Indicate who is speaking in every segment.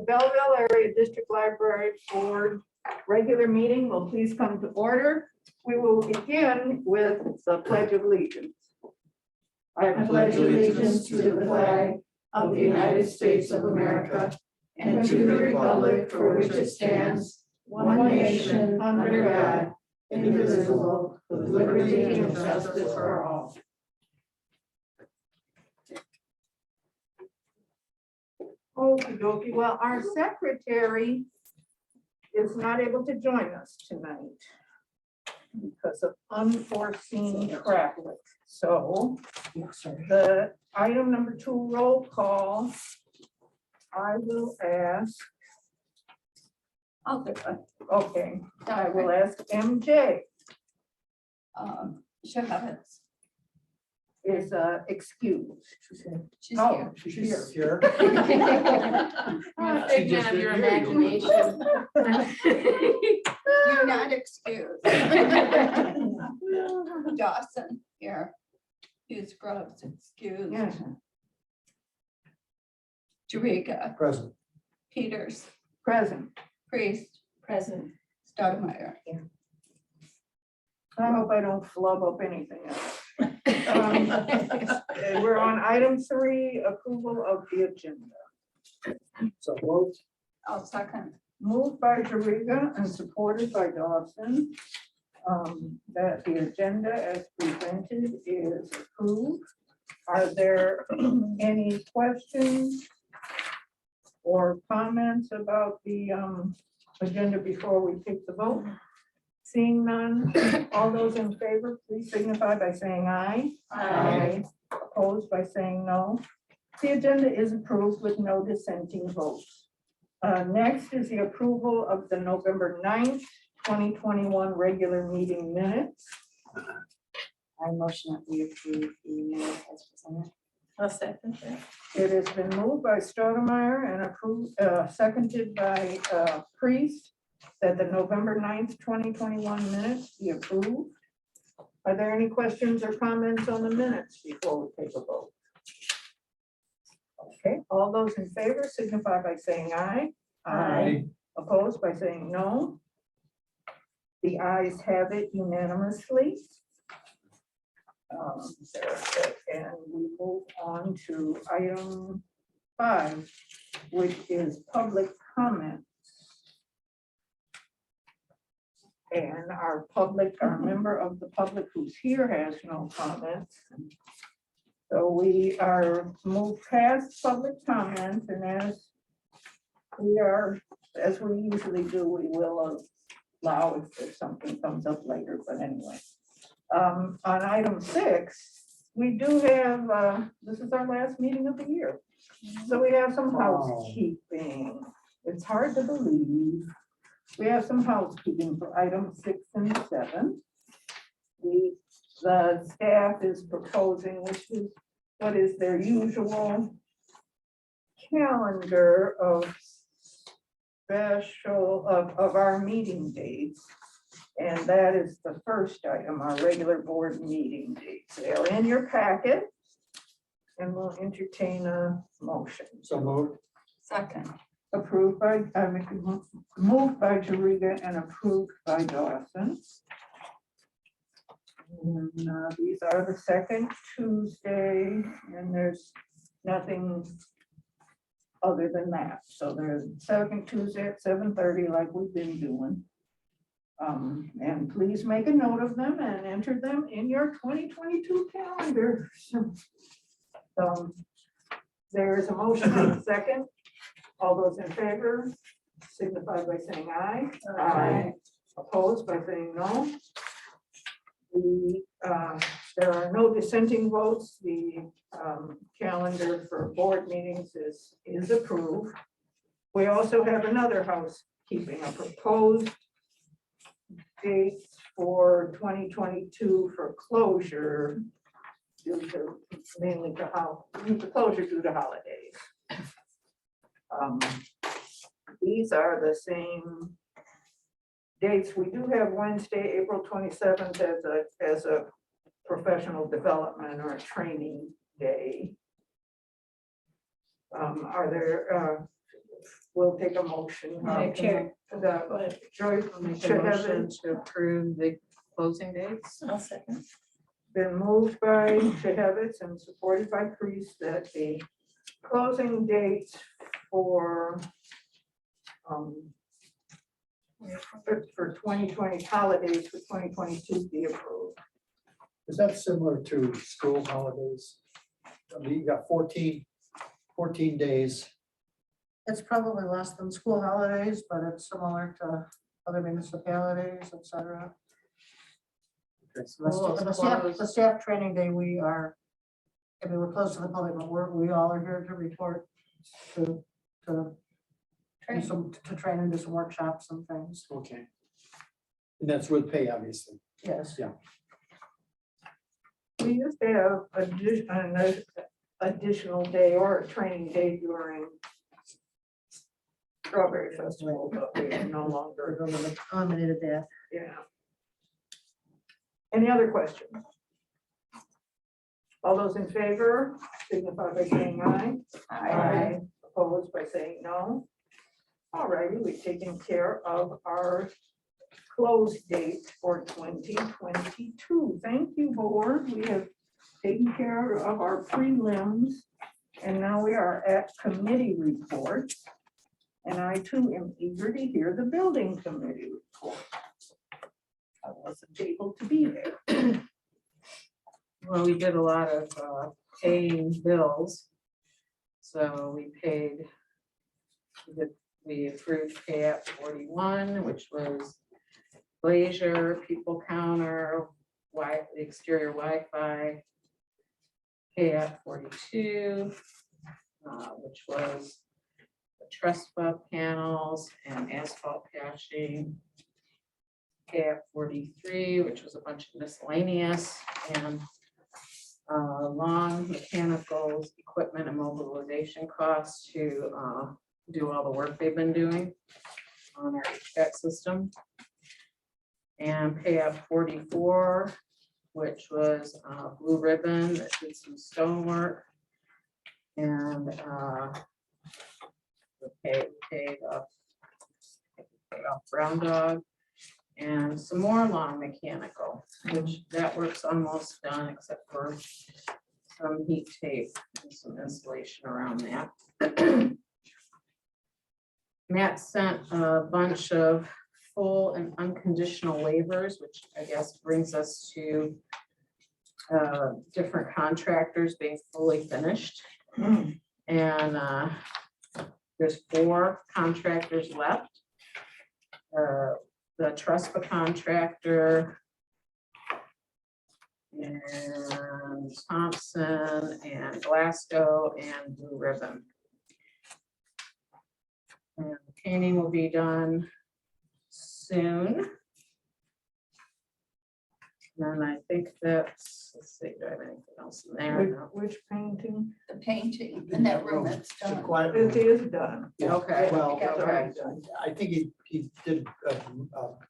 Speaker 1: Belleville Area District Library Board regular meeting will please come to order. We will begin with the Pledge of Allegiance.
Speaker 2: I pledge allegiance to the flag of the United States of America and to the republic for which it stands, one nation, under God, indivisible, with liberty and justice for all.
Speaker 1: Okie dokie. Well, our secretary is not able to join us tonight because of unforeseen traffic. So the item number 2 roll call, I will ask.
Speaker 2: I'll do it.
Speaker 1: Okay, I will ask MJ.
Speaker 2: She'll have it.
Speaker 1: Is excused.
Speaker 2: She's
Speaker 1: Oh,
Speaker 2: here.
Speaker 1: she's
Speaker 3: Here.
Speaker 2: Figment of your imagination. You're not excused. Dawson, here. Hughes Grubbs, excused.
Speaker 1: Yeah.
Speaker 2: Jerica,
Speaker 3: Present.
Speaker 2: Peters,
Speaker 1: Present.
Speaker 2: Priest, present. Stoudemire.
Speaker 1: I hope I don't flub up anything else. We're on item 3, approval of the agenda.
Speaker 3: So moved.
Speaker 2: I'll second.
Speaker 1: Moved by Jerica and supported by Dawson. That the agenda as presented is approved. Are there any questions or comments about the agenda before we take the vote? Seeing none, all those in favor, please signify by saying aye.
Speaker 2: Aye.
Speaker 1: Opposed by saying no. The agenda is approved with no dissenting votes. Next is the approval of the November 9th, 2021 regular meeting minutes.
Speaker 4: I motion that we approve the minutes as presented.
Speaker 2: I'll second that.
Speaker 1: It has been moved by Stoudemire and approved, seconded by Priest, that the November 9th, 2021 minutes be approved. Are there any questions or comments on the minutes before we take a vote? Okay, all those in favor signify by saying aye.
Speaker 3: Aye.
Speaker 1: Opposed by saying no. The ayes have it unanimously. And we move on to item 5, which is public comment. And our member of the public who's here has no comments. So we are moved past public comments, and as we usually do, we will allow if something comes up later, but anyway. On item 6, we do have, this is our last meeting of the year. So we have some housekeeping. It's hard to believe. We have some housekeeping for items 6 and 7. The staff is proposing, which is what is their usual calendar of our meeting dates. And that is the first item, our regular board meeting dates. They're in your packet. And we'll entertain a motion.
Speaker 3: So moved.
Speaker 2: Second.
Speaker 1: Approved by, moved by Jerica and approved by Dawson. And, these are the second Tuesday, and there's nothing other than that. So there's second Tuesday at 7:30, like we've been doing. And please make a note of them and enter them in your 2022 calendar. There is a motion and a second. All those in favor signify by saying aye.
Speaker 2: Aye.
Speaker 1: Opposed by saying no. There are no dissenting votes. The calendar for board meetings is approved. We also have another housekeeping, a proposed date for 2022 for closure due to mainly to closure due to holidays. These are the same dates. We do have Wednesday, April 27th as a professional development or a training day. Are there we'll take a motion.
Speaker 2: Chair.
Speaker 1: The Joyce
Speaker 5: I'll make a
Speaker 1: should have
Speaker 5: motion
Speaker 1: it.
Speaker 5: to approve the closing dates.
Speaker 2: I'll second.
Speaker 1: Been moved by Shehevitz and supported by Priest that the closing dates for for 2020 holidays for 2022 be approved.
Speaker 3: Is that similar to school holidays? I mean, you got 14 days.
Speaker 6: It's probably less than school holidays, but it's similar to other municipalities, et cetera.
Speaker 5: School is closed.
Speaker 6: The staff training day, we're close to the public, but we all are here to report to train and do some workshops and things.
Speaker 3: Okay. And that's with pay, obviously.
Speaker 6: Yes.
Speaker 3: Yeah.
Speaker 1: We used to have an additional day or a training day during Strawberry Festival, but we are no longer,
Speaker 6: We're eliminated that.
Speaker 1: yeah. Any other questions? All those in favor signify by saying aye.
Speaker 2: Aye.
Speaker 1: Opposed by saying no. All righty, we've taken care of our close date for 2022. Thank you, board. We have taken care of our prelims. And now we are at committee reports. And I too am eager to hear the building committee report. I wasn't able to be there.
Speaker 5: Well, we did a lot of paying bills. So we paid, we approved Hvac 41, which was Glacier, people counter, the exterior Wi-Fi. Hvac 42, which was the truss panels and asphalt patching. Hvac 43, which was a bunch of miscellaneous and long mechanicals, equipment and mobilization costs to do all the work they've been doing on our HVAC system. And Hvac 44, which was blue ribbon that did some stonework. And paid off Brown Dog. And some more long mechanical, which that work's almost done except for some heat tape and some insulation around that. Matt sent a bunch of full and unconditional waivers, which I guess brings us to different contractors being fully finished. And there's 4 contractors left. The Trusty contractor and Thompson and Glasgow and Blue Ribbon. And the painting will be done soon. And I think that's, let's see, do I have anything else in there?
Speaker 1: Which painting?
Speaker 2: The painting in that room that's
Speaker 3: So
Speaker 2: done.
Speaker 3: quiet
Speaker 1: It
Speaker 3: room.
Speaker 1: is done.
Speaker 3: Yeah.
Speaker 5: Okay.
Speaker 3: Well,
Speaker 1: It's already
Speaker 5: okay.
Speaker 1: done.
Speaker 3: I think he did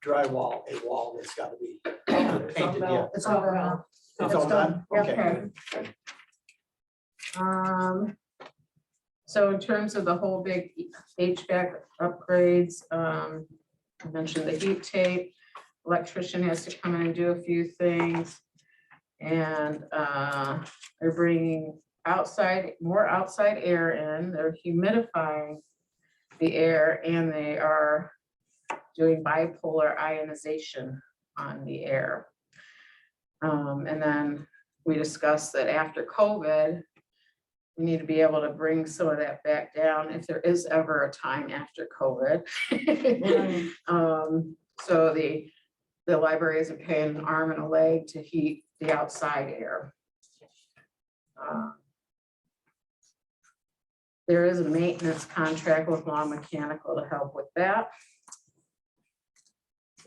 Speaker 3: drywall a wall that's got to be
Speaker 1: It's
Speaker 3: painted.
Speaker 1: all
Speaker 3: Yeah,
Speaker 1: done.
Speaker 6: It's all done now.
Speaker 3: it's all done.
Speaker 5: Okay. So in terms of the whole big HVAC upgrades, I mentioned the heat tape. Electrician has to come in and do a few things. And they're bringing more outside air in. They're humidifying the air, and they are doing bipolar ionization on the air. And then we discussed that after COVID, we need to be able to bring some of that back down if there is ever a time after COVID. So the library isn't paying an arm and a leg to heat the outside air. There is a maintenance contract with Long Mechanical to help with that.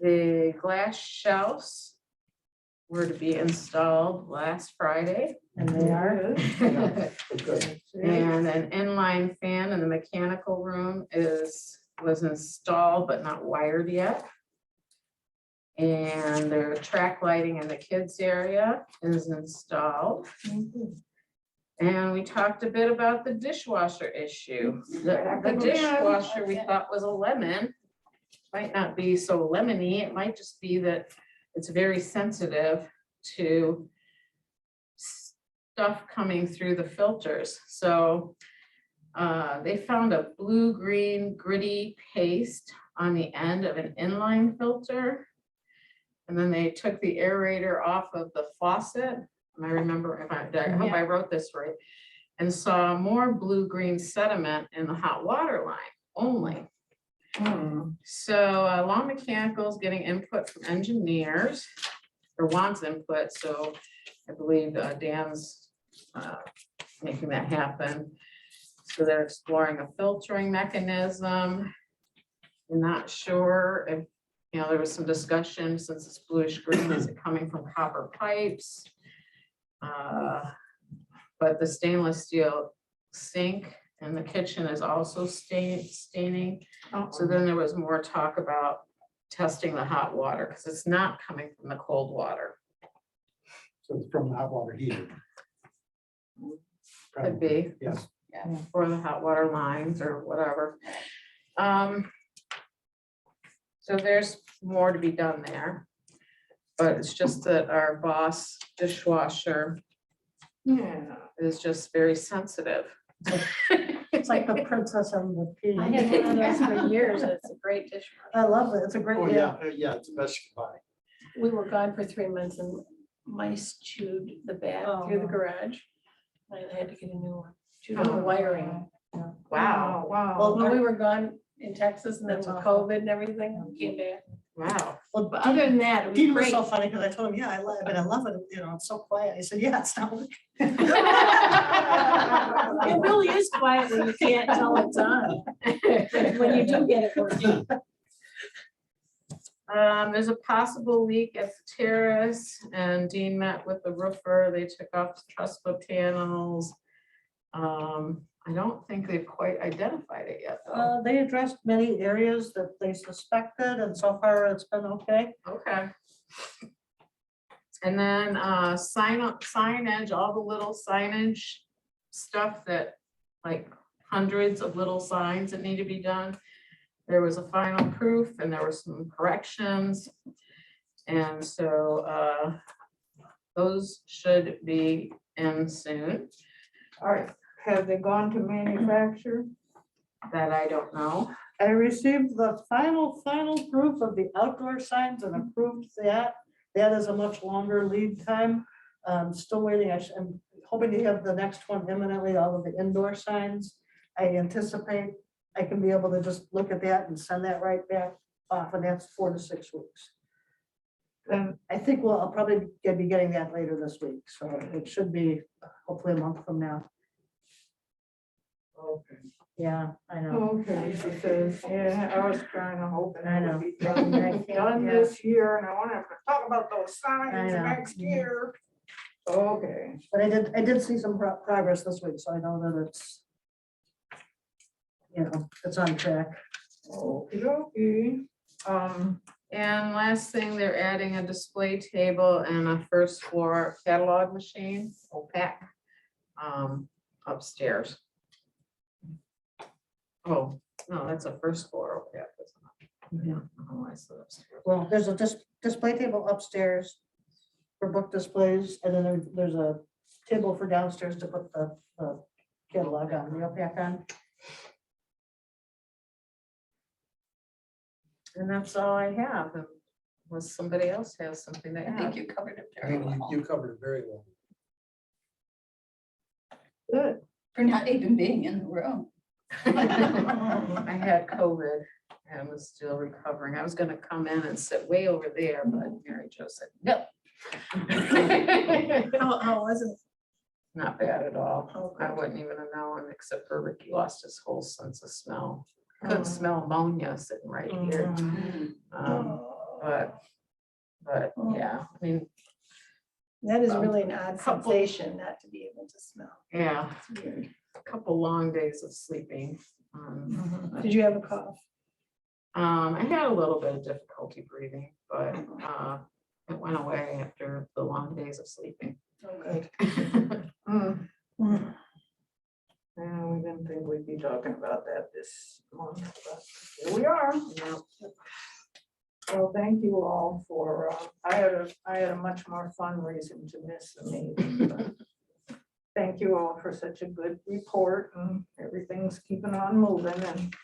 Speaker 5: The glass shelves were to be installed last Friday, and they are.
Speaker 3: Good.
Speaker 5: And an inline fan in the mechanical room was installed but not wired yet. And their track lighting in the kids area is installed. And we talked a bit about the dishwasher issue. The dishwasher we thought was a lemon. Might not be so lemony. It might just be that it's very sensitive to stuff coming through the filters. So they found a blue-green gritty paste on the end of an inline filter. And then they took the aerator off of the faucet. And I remember, if I hope I wrote this right, and saw more blue-green sediment in the hot water line only. So Law Mechanical is getting input from engineers, or wants input, so I believe Dan's making that happen. So they're exploring a filtering mechanism. We're not sure if, you know, there was some discussion, since it's bluish green, is it coming from copper pipes? But the stainless steel sink in the kitchen is also staining. So then there was more talk about testing the hot water, because it's not coming from the cold water.
Speaker 3: So it's from the hot water heater.
Speaker 5: Could be.
Speaker 3: Yes.
Speaker 5: Or the hot water lines or whatever. So there's more to be done there. But it's just that our boss dishwasher is just very sensitive.
Speaker 6: It's like the princess and the pea.
Speaker 2: I had one of those for years, and it's a great dishwasher.
Speaker 6: I love it. It's a great,
Speaker 3: Oh,
Speaker 6: yeah.
Speaker 3: yeah, it's the best you can buy.
Speaker 2: We were gone for 3 months and mice chewed the back through the garage. I had to get a new one, chewed on the wiring.
Speaker 5: Wow,
Speaker 6: Well,
Speaker 2: When we were gone in Texas and then with
Speaker 6: That's awful.
Speaker 2: COVID and everything, we came back.
Speaker 5: wow.
Speaker 6: well,
Speaker 2: But other than that, it
Speaker 6: Dean
Speaker 2: was
Speaker 6: was
Speaker 2: great.
Speaker 6: so funny because I told him, yeah, I love it. I love it. You know, it's so quiet. He said, yeah, it's not working.
Speaker 2: It really is quiet when you can't tell it's on. When you do get it working.
Speaker 5: There's a possible leak at the terrace, and Dean met with the roofer. They took off the truss panels. I don't think they've quite identified it yet, though.
Speaker 6: They addressed many areas that they suspected, and so far it's been okay.
Speaker 5: Okay. And then signage, all the little signage stuff that, like, hundreds of little signs that need to be done. There was a final proof and there were some corrections. And so those should be in soon.
Speaker 1: All right, have they gone to manufacture?
Speaker 5: That I don't know.
Speaker 6: I received the final proof of the outdoor signs and approved that. That is a much longer lead time. Still waiting. I'm hoping to have the next one imminently, all of the indoor signs. I anticipate I can be able to just look at that and send that right back off, and that's 4 to 6 weeks.
Speaker 1: Then
Speaker 6: I think I'll probably be getting that later this week, so it should be hopefully a month from now.
Speaker 1: okay.
Speaker 6: Yeah, I know.
Speaker 1: Okay, because, yeah, I was trying to hope
Speaker 6: I
Speaker 1: it
Speaker 6: know.
Speaker 1: would be done
Speaker 6: Yeah.
Speaker 1: this year, and I want to talk about those signs
Speaker 6: I know.
Speaker 1: next year. Okay.
Speaker 6: But I did see some progress this week, so I know that it's, you know, it's on track.
Speaker 1: Okay.
Speaker 5: And last thing, they're adding a display table and a first floor catalog machine, Hvac, upstairs. Oh, no, that's a first floor Hvac. Yeah. Oh, I said upstairs.
Speaker 6: Well, there's a display table upstairs for book displays, and then there's a table for downstairs to put the catalog on, the Hvac on.
Speaker 5: And that's all I have, unless somebody else has something to
Speaker 4: I think
Speaker 5: add.
Speaker 4: you covered it
Speaker 3: I
Speaker 4: very
Speaker 3: think
Speaker 4: well.
Speaker 3: you covered it very well.
Speaker 1: Good.
Speaker 4: For not even being in the room.
Speaker 5: I had COVID and was still recovering. I was gonna come in and sit way over there, but Mary Jo said, no.
Speaker 2: How was it?
Speaker 5: Not bad at all.
Speaker 2: Oh,
Speaker 5: I
Speaker 2: good.
Speaker 5: wouldn't even have known, except for Ricky lost his whole sense of smell.
Speaker 1: Oh.
Speaker 5: Couldn't smell ammonia sitting right here. But yeah, I mean,
Speaker 2: That is really an odd
Speaker 5: Couple-
Speaker 2: sensation not to be able to smell.
Speaker 5: yeah,
Speaker 2: It's weird.
Speaker 5: a couple long days of sleeping.
Speaker 2: Did you have a cough?
Speaker 5: I had a little bit of difficulty breathing, but it went away after the long days of sleeping.
Speaker 2: Oh, good.
Speaker 1: And we didn't think we'd be talking about that this month, but here we are. Well, thank you all for, I had a much more fun reason to miss the meeting. But thank you all for such a good report, and everything's keeping on moving. And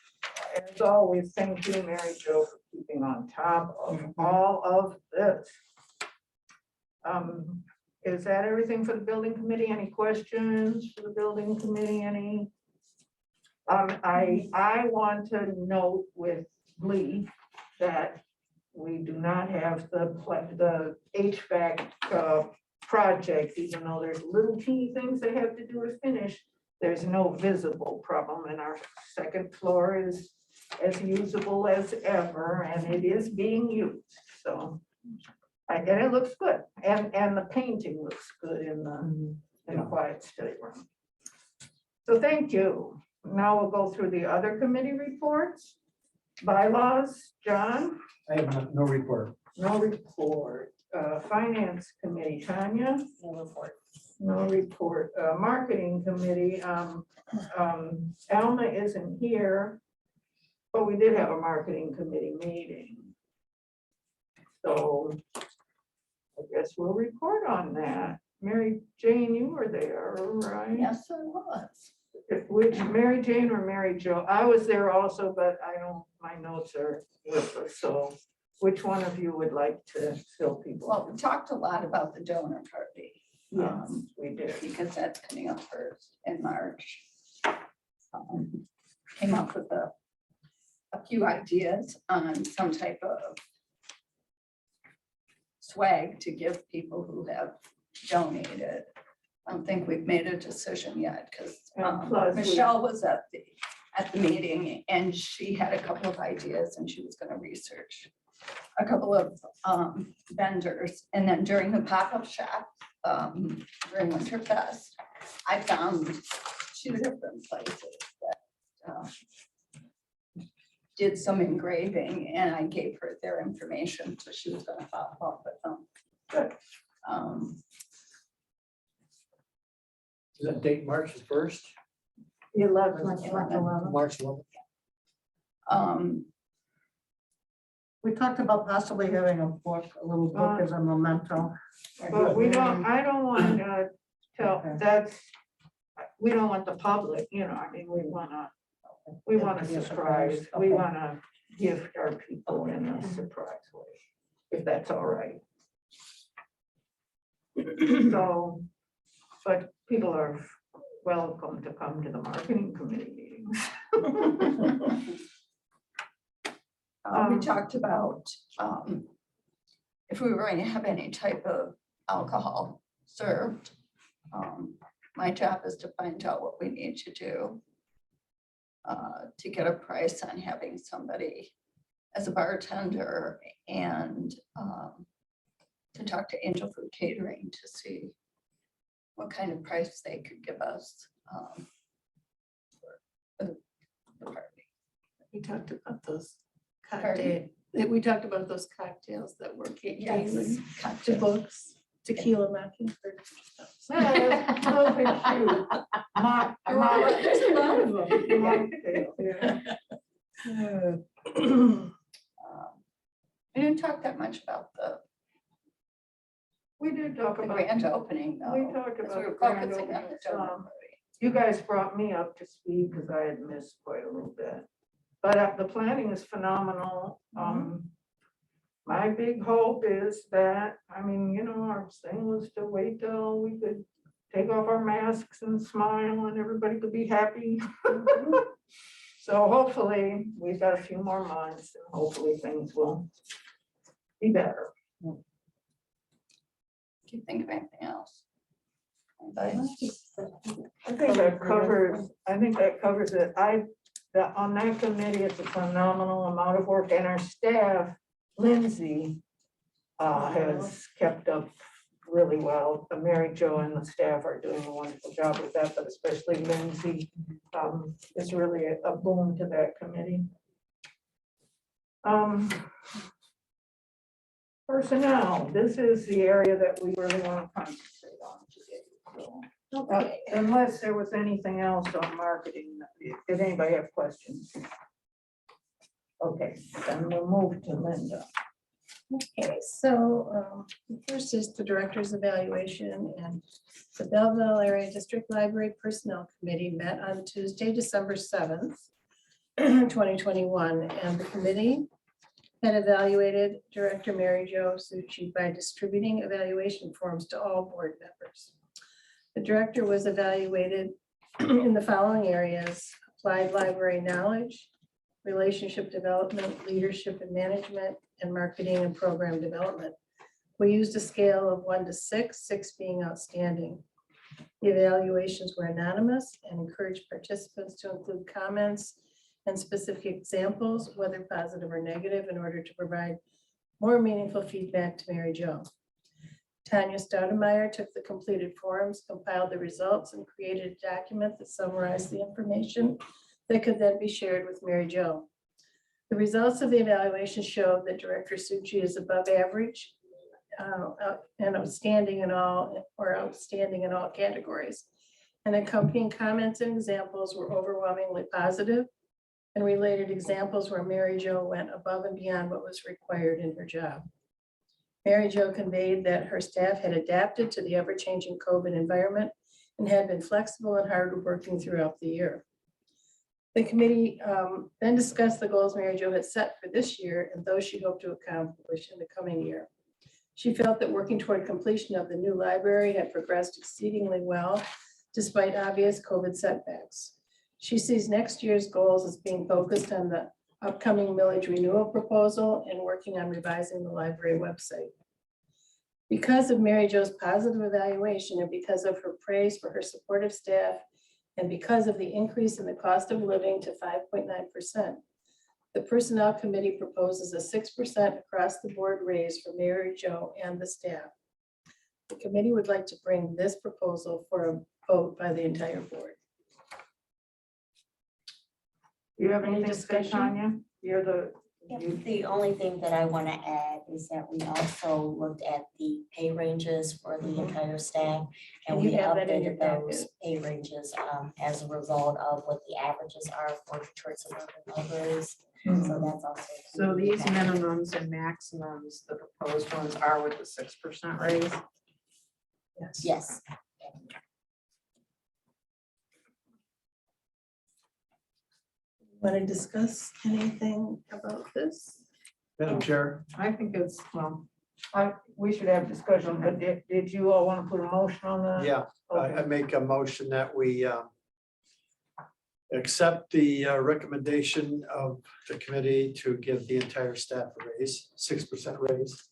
Speaker 1: as always, thank you, Mary Jo, for keeping on top of all of this. Is that everything for the building committee? Any questions for the building committee? Any? I want to note with Lee that we do not have the HVAC project, even though there's little teeny things they have to do to finish. There's no visible problem, and our second floor is as usable as ever, and it is being used. So, and it looks good, and the painting looks good in the quiet study room. So thank you. Now we'll go through the other committee reports. Bylaws, John?
Speaker 3: I have no report.
Speaker 1: No report. Finance committee, Tanya?
Speaker 6: No report.
Speaker 1: No report. Marketing committee, Alma isn't here, but we did have a marketing committee meeting. So I guess we'll report on that. Mary Jane, you were there, right?
Speaker 2: Yes, I was.
Speaker 1: Which, Mary Jane or Mary Jo? I was there also, but I don't, my notes are worthless, so which one of you would like to fill people?
Speaker 2: Well, we talked a lot about the donor party.
Speaker 1: Yes, we did.
Speaker 2: Because that's coming up first in March. Came up with a few ideas on some type of swag to give people who have donated. I don't think we've made a decision yet, because
Speaker 1: plus
Speaker 2: Michelle was at the meeting and she had a couple of ideas and she was going to research a couple of vendors. And then during the pop-up shop, during Winterfest, I found 2 different places that did some engraving, and I gave her their information, so she was going to follow up with them.
Speaker 1: Good.
Speaker 3: Is that date March 1st?
Speaker 1: 11.
Speaker 3: March 11th?
Speaker 6: We talked about possibly having a book, a little book as a memento.
Speaker 1: But we don't, I don't want to tell, that's, we don't want the public, you know, I mean, we want to surprise, we want to gift our people in a surprise way, if that's all right. So, but people are welcome to come to the marketing committee meetings.
Speaker 2: We talked about if we were going to have any type of alcohol served. My job is to find out what we need to do to get a price on having somebody as a bartender, and to talk to Angel Food Catering to see what kind of price they could give us for the party.
Speaker 7: We talked about those
Speaker 2: Pardon?
Speaker 7: we talked about those cocktails that were
Speaker 2: Yes,
Speaker 7: to
Speaker 2: cocktails.
Speaker 7: books, tequila mockingbird.
Speaker 1: Those are cute.
Speaker 7: There's a lot of them.
Speaker 2: We didn't talk that much about the
Speaker 1: We did talk about.
Speaker 2: grand opening, though.
Speaker 1: We talked
Speaker 2: 'cause
Speaker 1: about
Speaker 2: we
Speaker 1: the
Speaker 2: were
Speaker 1: grand
Speaker 2: focusing on the
Speaker 1: opening,
Speaker 2: donor
Speaker 1: some.
Speaker 2: party.
Speaker 1: You guys brought me up to speed because I had missed quite a little bit. But the planning is phenomenal. My big hope is that, I mean, you know, our thing was to wait till we could take off our masks and smile and everybody could be happy. So hopefully, we've got a few more months and hopefully things will be better.
Speaker 2: Do you think of anything else? Anybody?
Speaker 1: I think that covers it. On that committee, it's a phenomenal amount of work, and our staff, Lindsay, has kept up really well. Mary Jo and the staff are doing a wonderful job with that, but especially Lindsay is really a boon to that committee. Personnel, this is the area that we really want to concentrate on today. So
Speaker 7: Okay.
Speaker 1: Unless there was anything else on marketing, did anybody have questions? Okay, then we'll move to Linda.
Speaker 7: Okay, so first is the director's evaluation, and the Belleville Area District Library Personnel Committee met on Tuesday, December 7th, 2021, and the committee had evaluated Director Mary Jo Suchi by distributing evaluation forms to all board members. The director was evaluated in the following areas: applied library knowledge, relationship development, leadership and management, and marketing and program development. We used a scale of 1 to 6, 6 being outstanding. The evaluations were anonymous and encouraged participants to include comments and specific examples, whether positive or negative, in order to provide more meaningful feedback to Mary Jo. Tanya Staudemeyer took the completed forms, compiled the results, and created a document that summarized the information that could then be shared with Mary Jo. The results of the evaluation showed that Director Suchi is above average and outstanding in all categories. And accompanying comments and examples were overwhelmingly positive, and related examples where Mary Jo went above and beyond what was required in her job. Mary Jo conveyed that her staff had adapted to the ever-changing COVID environment and had been flexible and hardworking throughout the year. The committee then discussed the goals Mary Jo had set for this year and those she hoped to accomplish in the coming year. She felt that working toward completion of the new library had progressed exceedingly well, despite obvious COVID setbacks. She sees next year's goals as being focused on the upcoming millage renewal proposal and working on revising the library website. Because of Mary Jo's positive evaluation and because of her praise for her supportive staff, and because of the increase in the cost of living to 5.9%, the Personnel Committee proposes a 6% across the board raise for Mary Jo and the staff. The committee would like to bring this proposal for a vote by the entire board.
Speaker 1: Do you have
Speaker 7: Any
Speaker 1: anything to say,
Speaker 7: discussion?
Speaker 1: Tanya? You're the,
Speaker 4: Yep, the only thing that I want to add is that we also looked at the pay ranges for the entire staff. And
Speaker 7: And you
Speaker 4: we
Speaker 7: have that in your
Speaker 4: updated those
Speaker 7: packet.
Speaker 4: pay ranges as a result of what the averages are for Detroit suburban libraries. So that's also.
Speaker 5: So these minimums and maximums, the proposed ones are with the 6% raise.
Speaker 4: Yes.
Speaker 7: Want to discuss anything about this?
Speaker 3: Madam Chair,
Speaker 5: I think it's, well,
Speaker 1: we should have discussion, but did you all want to put a motion on that?
Speaker 3: yeah, I make a motion that we accept the recommendation of the committee to give the entire staff a raise, 6% raise.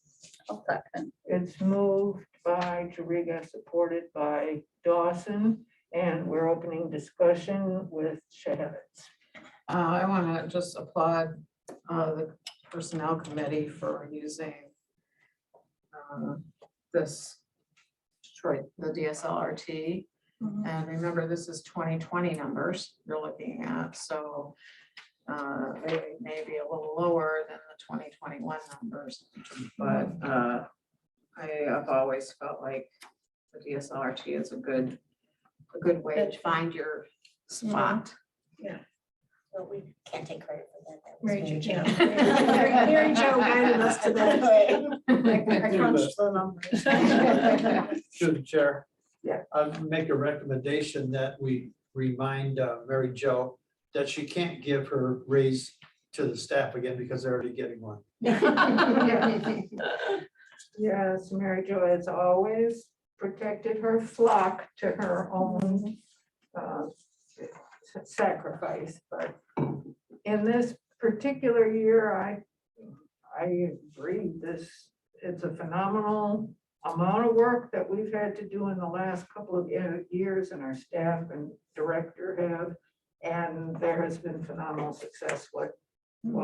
Speaker 1: It's moved by Jariga, supported by Dawson, and we're opening discussion with Shevitz.
Speaker 5: I want to just applaud the Personnel Committee for using this Detroit, the DSLRT. And remember, this is 2020 numbers you're looking at, so they may be a little lower than the 2021 numbers. But I have always felt like the DSLRT is a good way to find your spot.
Speaker 7: Well, we
Speaker 4: Can't take credit for that. That was
Speaker 7: Mary
Speaker 4: Mary
Speaker 7: Jo,
Speaker 4: Jo.
Speaker 7: Mary Jo guided us to that. I crunched the numbers.
Speaker 3: Through the chair.
Speaker 1: Yeah.
Speaker 3: I make a recommendation that we remind Mary Jo that she can't give her raise to the staff again because they're already getting one.
Speaker 1: Yes, Mary Jo has always protected her flock to her own sacrifice, but in this particular year, I agree, it's a phenomenal amount of work that we've had to do in the last couple of years, and our staff and director have, and there has been phenomenal success what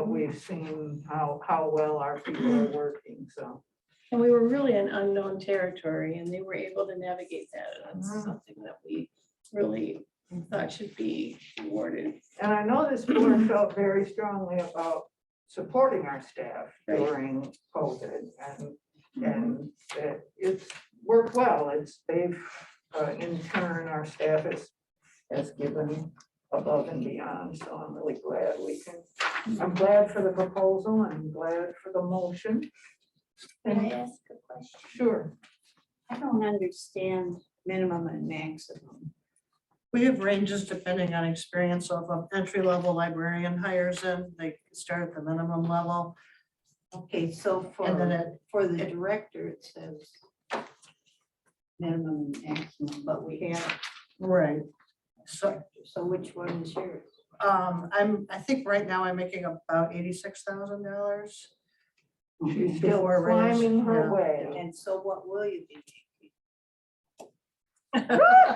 Speaker 1: we've seen, how well our people are working, so.
Speaker 7: And we were really in unknown territory, and they were able to navigate that. That's something that we really thought should be rewarded.
Speaker 1: And I know this board felt very strongly about supporting our staff
Speaker 7: Right.
Speaker 1: during COVID, and it's worked well. They've in turn, our staff has given above and beyond, so I'm really glad I'm glad for the proposal, and I'm glad for the motion.
Speaker 2: Can I ask a question?
Speaker 1: Sure.
Speaker 2: I don't understand minimum and maximum.
Speaker 6: We have ranges depending on experience. So if an entry-level librarian hires in, they start at the minimum level.
Speaker 2: Okay, so
Speaker 6: And then
Speaker 2: for the director, it says minimum and maximum, but we have,
Speaker 6: right. So,
Speaker 2: so which one is yours?
Speaker 6: I think right now I'm making about $86,000.
Speaker 1: She's still
Speaker 6: Before raise,
Speaker 1: climbing her
Speaker 6: yeah.
Speaker 1: way.
Speaker 2: And so what will you be making?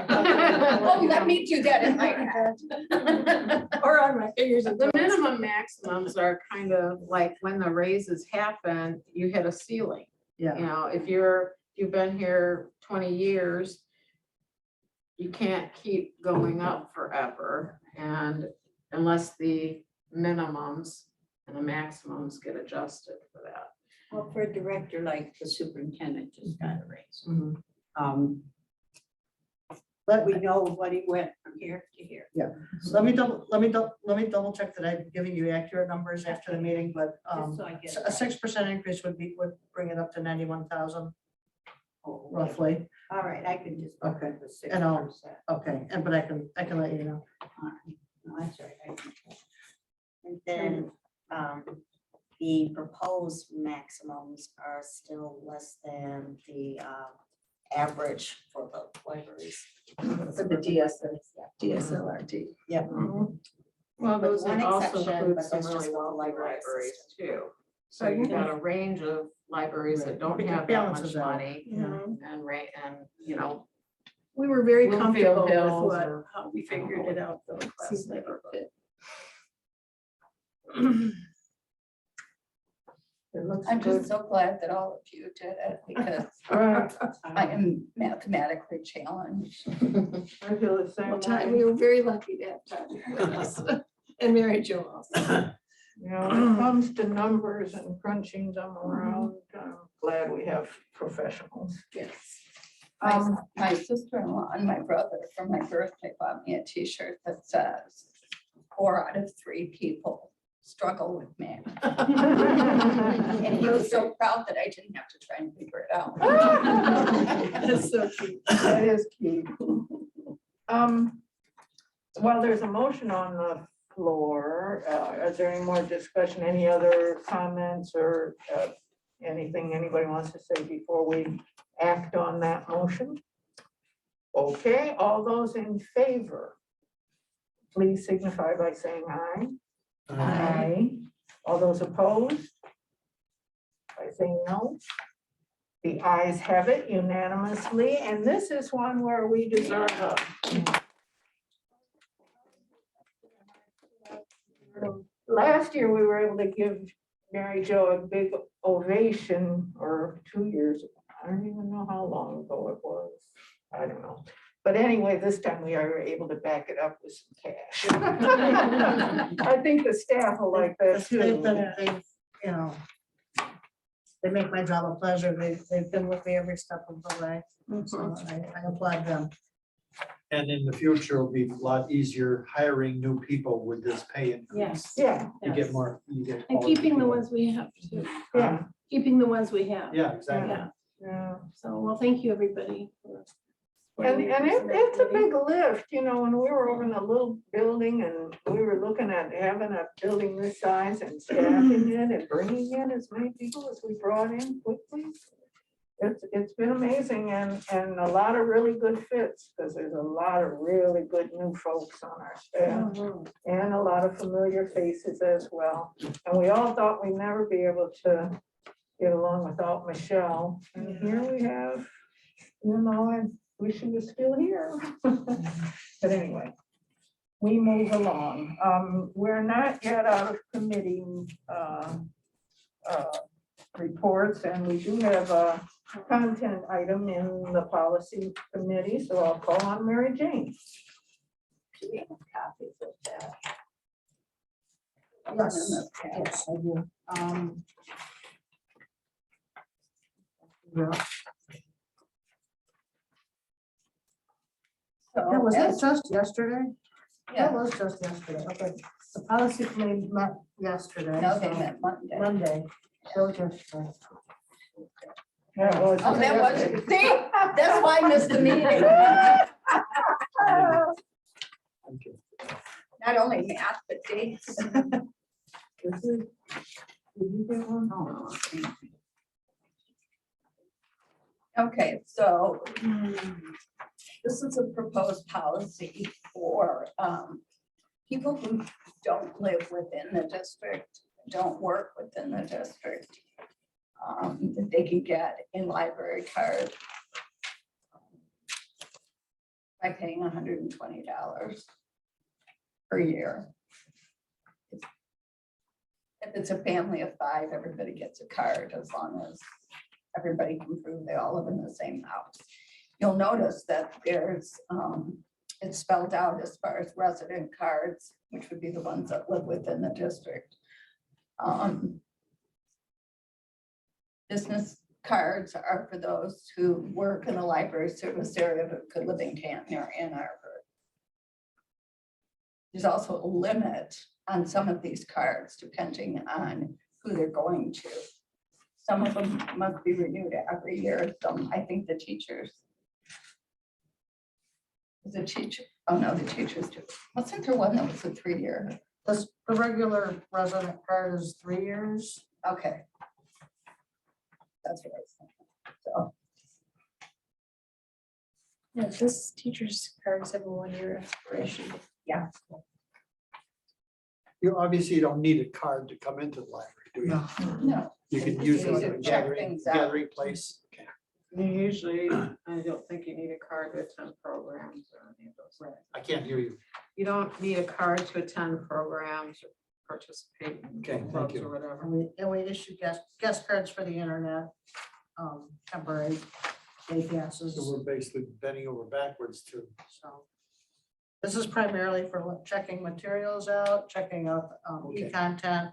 Speaker 7: Oh, let me do that in my head. Or on my fingers and
Speaker 5: The
Speaker 7: toes.
Speaker 5: minimum maximums are kind of like when the raises happen, you hit a ceiling.
Speaker 6: Yeah.
Speaker 5: You know, if you've been here 20 years, you can't keep going up forever, and unless the minimums and the maximums get adjusted for that.
Speaker 2: Well, for a director like the superintendent just got a raise.
Speaker 6: Mhm.
Speaker 2: But we know what he went from here to here.
Speaker 6: So let me double check that I'm giving you accurate numbers after the meeting, but
Speaker 2: Just so I get
Speaker 6: a 6% increase would bring it up to 91,000 roughly.
Speaker 2: All right, I can just.
Speaker 6: Okay,
Speaker 2: The 6%.
Speaker 6: and I'll- Okay, but I can let you know.
Speaker 2: No, that's right. I can check.
Speaker 4: And then the proposed maximums are still less than the average for the libraries.
Speaker 7: For the DSLRT.
Speaker 5: Well,
Speaker 4: With
Speaker 5: those
Speaker 4: one
Speaker 5: also
Speaker 4: exception,
Speaker 5: include
Speaker 4: but
Speaker 5: some
Speaker 4: that's just
Speaker 5: really
Speaker 4: with the
Speaker 5: wealthy
Speaker 4: library
Speaker 5: libraries
Speaker 4: system.
Speaker 5: too. So you've got a range of libraries that don't
Speaker 6: Right. It
Speaker 5: have that
Speaker 6: balances
Speaker 5: much
Speaker 6: out.
Speaker 5: money and, you know,
Speaker 7: We were very
Speaker 5: Bloomfield
Speaker 7: comfortable with
Speaker 5: Hills
Speaker 7: what,
Speaker 5: or-
Speaker 7: how we figured it out though.
Speaker 5: Class neighborhood.
Speaker 1: It looks
Speaker 8: I'm
Speaker 1: good.
Speaker 8: just so glad that all of you did it because
Speaker 1: Right.
Speaker 8: I am mathematically challenged.
Speaker 1: I feel the same
Speaker 7: Well, Todd,
Speaker 1: way.
Speaker 7: we were very lucky to have Todd with us. And Mary Jo also.
Speaker 1: You know, when it comes to numbers and crunching them around, I'm glad we have professionals.
Speaker 7: Yes.
Speaker 8: My sister-in-law and my brother for my birthday bought me a T-shirt that says 4 out of 3 people struggle with math. And he was so proud that I didn't have to try and figure it out.
Speaker 7: That's so cute.
Speaker 1: That is key. Well, there's a motion on the floor. Is there any more discussion, any other comments or anything anybody wants to say before we act on that motion? Okay, all those in favor, please signify by saying aye. Aye. All those opposed? By saying no? The ayes have it unanimously, and this is one where we deserve a. Last year, we were able to give Mary Jo a big ovation, or 2 years, I don't even know how long ago it was. I don't know. But anyway, this time we are able to back it up with some cash. I think the staff will like that too.
Speaker 6: You know, they make my job a pleasure. They've been with me every step of the way. So I applaud them.
Speaker 3: And in the future, it'll be a lot easier hiring new people with this pay increase.
Speaker 7: Yes.
Speaker 1: Yeah,
Speaker 3: You get more, you get.
Speaker 7: And
Speaker 3: quality
Speaker 7: keeping the
Speaker 3: people.
Speaker 7: ones we have too.
Speaker 1: yeah,
Speaker 7: Keeping the ones we have.
Speaker 3: Yeah, exactly.
Speaker 7: Yeah.
Speaker 1: yeah.
Speaker 7: So, well, thank you, everybody.
Speaker 1: And it's a big lift, you know, when we were over in a little building and we were looking at having a building this size and staffing it and bringing in as many people as we brought in quickly. It's been amazing and a lot of really good fits, because there's a lot of really good new folks on our staff and a lot of familiar faces as well. And we all thought we'd never be able to get along without Michelle. And here we have, you know, I wish she was still here. But anyway, we move along. We're not yet out of committee reports, and we do have a content item in the policy committee, so I'll call on Mary Jane.
Speaker 2: Do we have copies of that?
Speaker 6: Yes. Yes, I do. Yeah. That was
Speaker 8: as-
Speaker 6: just yesterday?
Speaker 8: Yeah,
Speaker 6: That was just yesterday, okay. The policy committee met yesterday.
Speaker 8: no, they
Speaker 6: so
Speaker 8: met Monday.
Speaker 6: Monday. That was yesterday.
Speaker 1: That was-
Speaker 8: Oh, that was, see, that's why I missed the meeting.
Speaker 3: Thank you.
Speaker 8: Not only math, but dates. Okay, so this is a proposed policy for people who don't live within the district, don't work within the district. That they can get in library card by paying $120 per year. If it's a family of 5, everybody gets a card as long as everybody can prove they all live in the same house. You'll notice that there's, it's spelled out as far as resident cards, which would be the ones that live within the district. Business cards are for those who work in the library service area but could live in Canton or Ann Arbor. There's also a limit on some of these cards depending on who they're going to. Some of them must be renewed every year. Some, I think the teachers. The teacher, oh no, the teachers do. Wasn't there one that was a 3-year?
Speaker 6: The regular resident card is 3 years.
Speaker 8: Okay. That's what I was thinking. So,
Speaker 7: Yeah, this teacher's cards have a 1-year expiration.
Speaker 8: yeah.
Speaker 3: You obviously don't need a card to come into the library, do you?
Speaker 6: No.
Speaker 8: No.
Speaker 3: You can
Speaker 8: Just
Speaker 3: use it
Speaker 8: need
Speaker 3: as
Speaker 8: to
Speaker 3: a
Speaker 8: check
Speaker 3: gathering,
Speaker 8: things out.
Speaker 3: gathering place. Okay.
Speaker 5: You usually, I don't think you need a card to attend programs or any of those.
Speaker 3: I can't hear you.
Speaker 5: You don't need a card to attend programs or participate in
Speaker 3: Okay, thank
Speaker 5: clubs
Speaker 3: you.
Speaker 5: or whatever.
Speaker 6: And we issue guest cards for the internet, temporary day passes.
Speaker 3: So we're basically bending over backwards to,
Speaker 6: So this is primarily for checking materials out, checking out
Speaker 3: Okay.
Speaker 6: e-content.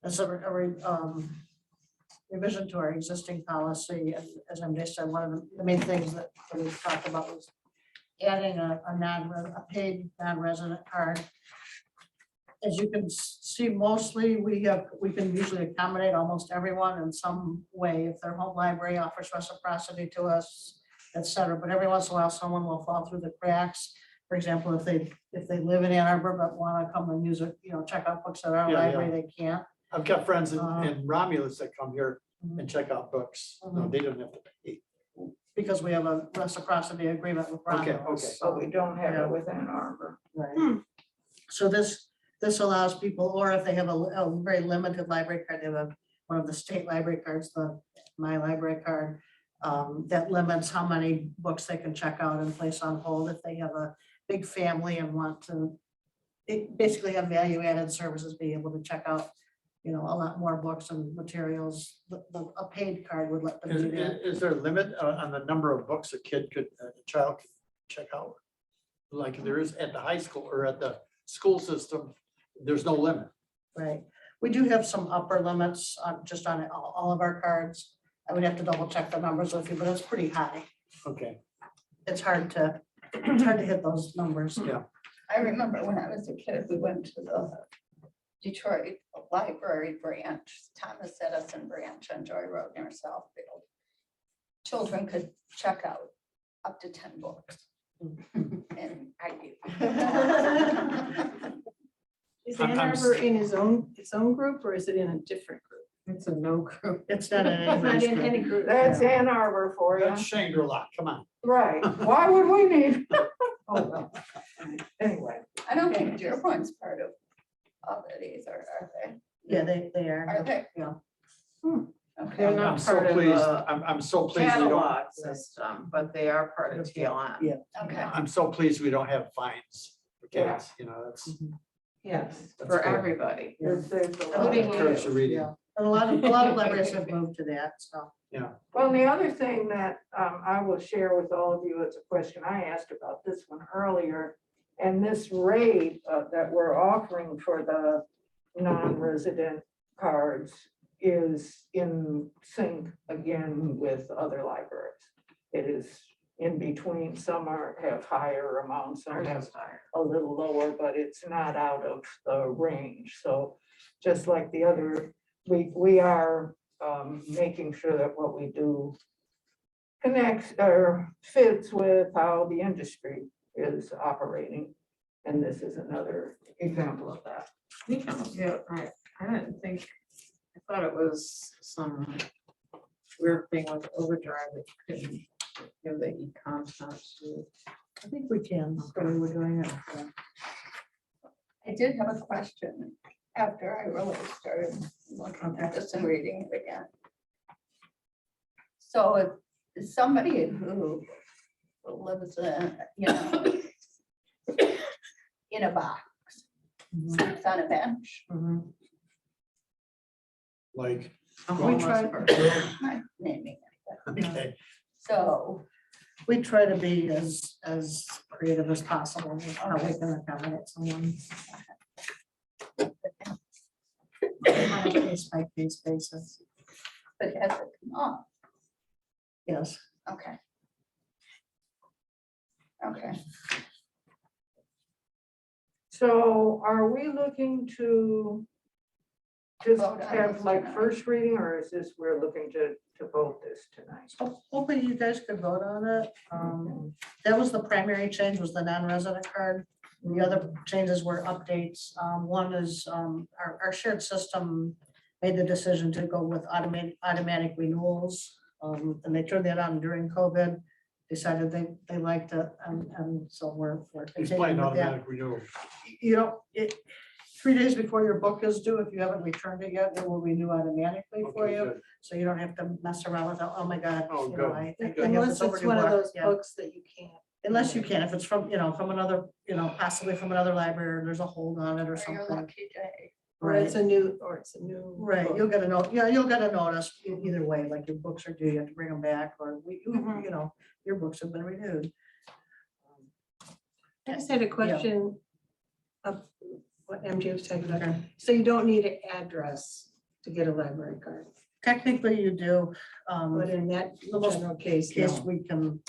Speaker 6: As a revision to our existing policy, and as MJ said, one of the main things that we talked about was adding a paid non-resident card. As you can see, mostly we can usually accommodate almost everyone in some way. If their home library offers reciprocity to us, et cetera, but every once in a while, someone will fall through the cracks. For example, if they live in Ann Arbor but want to come and use it, check out books at our
Speaker 3: Yeah,
Speaker 6: library, they can't.
Speaker 3: I've got friends in
Speaker 6: Uh,
Speaker 3: in Romulus that come here and check out books. No,
Speaker 6: Mhm.
Speaker 3: they don't have to pay.
Speaker 6: Because we have a reciprocity agreement with
Speaker 3: Okay,
Speaker 6: Romulus.
Speaker 3: okay.
Speaker 1: So we don't have it with Ann Arbor.
Speaker 6: Right. So this allows people, or if they have a very limited library card, they have one of the state library cards, the My Library card, that limits how many books they can check out and place on hold if they have a big family and want to basically have value-added services, be able to check out, a lot more books and materials. A paid card would let them do that.
Speaker 3: Is there a limit on the number of books a child could check out? Like there is at the high school or at the school system, there's no limit.
Speaker 6: Right. We do have some upper limits on just on all of our cards. I would have to double check the numbers with you, but it's pretty high.
Speaker 3: Okay,
Speaker 6: It's hard to hit those numbers.
Speaker 3: yeah.
Speaker 8: I remember when I was a kid, we went to the Detroit Library branch, Thomas Edison branch on Joy Road near Southfield. Children could check out up to 10 books. And I do.
Speaker 7: Is
Speaker 3: I'm-
Speaker 7: Ann
Speaker 3: I'm
Speaker 7: Arbor in its own group or is it in a different group?
Speaker 5: It's a no group.
Speaker 6: It's not in
Speaker 7: It's not
Speaker 6: any
Speaker 7: in any group.
Speaker 1: That's Ann Arbor for you.
Speaker 3: That's Shangri-La, come on.
Speaker 1: Right. Why would we need? Oh, well. Anyway,
Speaker 8: I don't think Dearborn's part of it either, are they?
Speaker 6: Yeah, they
Speaker 8: Are
Speaker 6: are.
Speaker 8: they?
Speaker 6: Yeah.
Speaker 8: Okay.
Speaker 5: They're not
Speaker 3: I'm so
Speaker 5: part of
Speaker 3: pleased,
Speaker 5: the
Speaker 3: I'm so pleased we don't,
Speaker 5: catalog system, but they are part of TLN.
Speaker 6: Yeah.
Speaker 8: Okay.
Speaker 3: I'm so pleased we don't have fines for kids, that's.
Speaker 5: Yes,
Speaker 3: That's
Speaker 5: for
Speaker 3: cool.
Speaker 5: everybody.
Speaker 1: there's a lot
Speaker 5: Including
Speaker 1: of-
Speaker 5: you.
Speaker 3: Encourage the reading.
Speaker 6: Yeah. And a lot of libraries have moved to that, so.
Speaker 1: Well, the other thing that I will share with all of you is a question I asked about this one earlier. And this rate that we're offering for the non-resident cards is in sync again with other libraries. It is in between. Some have higher amounts, some
Speaker 5: Ours
Speaker 1: have
Speaker 5: is higher.
Speaker 1: a little lower, but it's not out of the range. So just like the other, we are making sure that what we do connects or fits with how the industry is operating. And this is another example of that.
Speaker 5: Yeah, right. I didn't think, I thought it was some weird thing with overdrive that you couldn't give the e-com stuff to.
Speaker 6: I think we can, so we were doing it.
Speaker 8: I did have a question after I really started looking at this and reading it again. So if somebody who lives in, in a box, sits on a bench,
Speaker 6: Mhm.
Speaker 3: Like,
Speaker 5: A
Speaker 6: We
Speaker 5: homeless
Speaker 6: tried-
Speaker 5: person.
Speaker 8: not naming it.
Speaker 3: okay,
Speaker 8: So
Speaker 6: We try to be as creative as possible with how we can accommodate someone. On a case by case basis,
Speaker 8: but has it come up?
Speaker 6: yes.
Speaker 8: Okay. Okay.
Speaker 1: So are we looking to just
Speaker 8: Vote on
Speaker 1: have
Speaker 8: this
Speaker 1: like
Speaker 8: tonight.
Speaker 1: first reading, or is this, we're looking to vote this tonight?
Speaker 6: So hoping you guys could vote on it. That was the primary change, was the non-resident card. The other changes were updates. One is our shared system made the decision to go with automatic renewals. And they turned that on during COVID, decided they liked it, and so we're
Speaker 3: explain
Speaker 6: continuing with that.
Speaker 3: automatic renewal.
Speaker 6: You know, 3 days before your book is due, if you haven't returned it yet, it will renew automatically for
Speaker 3: Okay,
Speaker 6: you.
Speaker 3: good.
Speaker 6: So you don't have to mess around with, oh my God.
Speaker 3: Oh,
Speaker 6: you know,
Speaker 3: good.
Speaker 6: I have
Speaker 7: Unless
Speaker 6: this
Speaker 7: it's
Speaker 6: overdue
Speaker 7: one of
Speaker 6: book.
Speaker 7: those
Speaker 6: Yeah.
Speaker 7: books that you can't.
Speaker 6: Unless you can, if it's from, from another, possibly from another library, or there's a hold on it or
Speaker 8: Or your
Speaker 6: something.
Speaker 8: lucky day.
Speaker 7: Or
Speaker 6: Right,
Speaker 7: it's a new.
Speaker 6: right,
Speaker 7: book.
Speaker 6: you'll get a note, you'll get a notice either way, like your books are due, you have to bring them back, or your books have been renewed.
Speaker 7: I just had a question of what MJ was talking about.
Speaker 6: Okay.
Speaker 7: So you don't need an address to get a library card,
Speaker 6: Technically you do,
Speaker 7: but in that
Speaker 6: The most
Speaker 7: general case,
Speaker 6: case
Speaker 7: no.
Speaker 6: we can.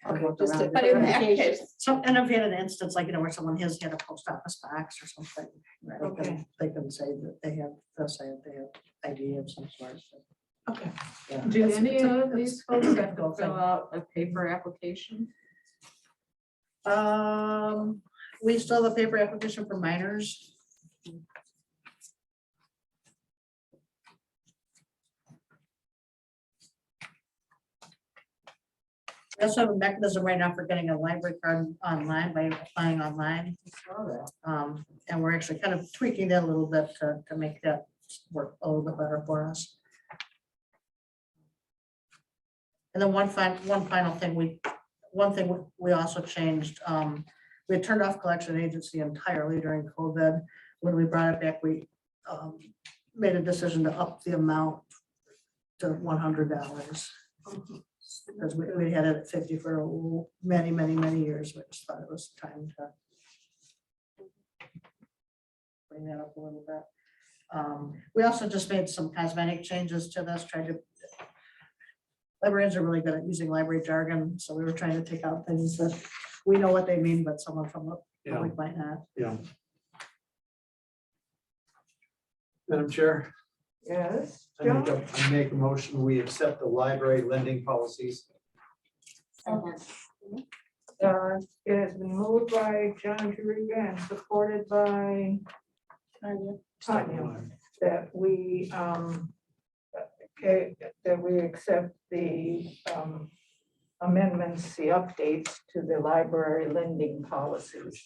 Speaker 7: Okay,
Speaker 6: work
Speaker 7: just
Speaker 6: around
Speaker 7: a
Speaker 6: it.
Speaker 8: But in that
Speaker 7: clarification.
Speaker 8: case,
Speaker 6: So, and I've had an instance like, where someone has had a post office box or something. Right,
Speaker 7: Okay.
Speaker 6: they can say that they'll say that they have ID of some sort. So,
Speaker 7: Okay.
Speaker 6: yeah.
Speaker 5: Do
Speaker 6: It's-
Speaker 5: any
Speaker 6: it's a-
Speaker 5: of these
Speaker 6: it's
Speaker 5: folks
Speaker 6: a
Speaker 5: have to
Speaker 6: difficult
Speaker 5: fill
Speaker 6: thing.
Speaker 5: out a paper application?
Speaker 6: We still have a paper application for minors. We also have a mechanism right now for getting a library card online by applying online. And we're actually kind of tweaking that a little bit to make that work a little bit better for us. And then one final thing, we also changed, we had turned off collection agency entirely during COVID. When we brought it back, we made a decision to up the amount to $100. Because we had it at 50 for many years. We just thought it was time to bring that up a little bit. We also just made some cosmetic changes to this, librarians are really good at using library jargon, so we were trying to take out things that we know what they mean, but someone from the
Speaker 3: Yeah,
Speaker 6: public might not.
Speaker 3: yeah. Madam Chair,
Speaker 1: Yes,
Speaker 3: I
Speaker 1: John?
Speaker 3: make a motion, we accept the library lending policies.
Speaker 1: It has been moved by John Juriga and supported by Tanya, that we, that we accept the amendments, the updates to the library lending policies.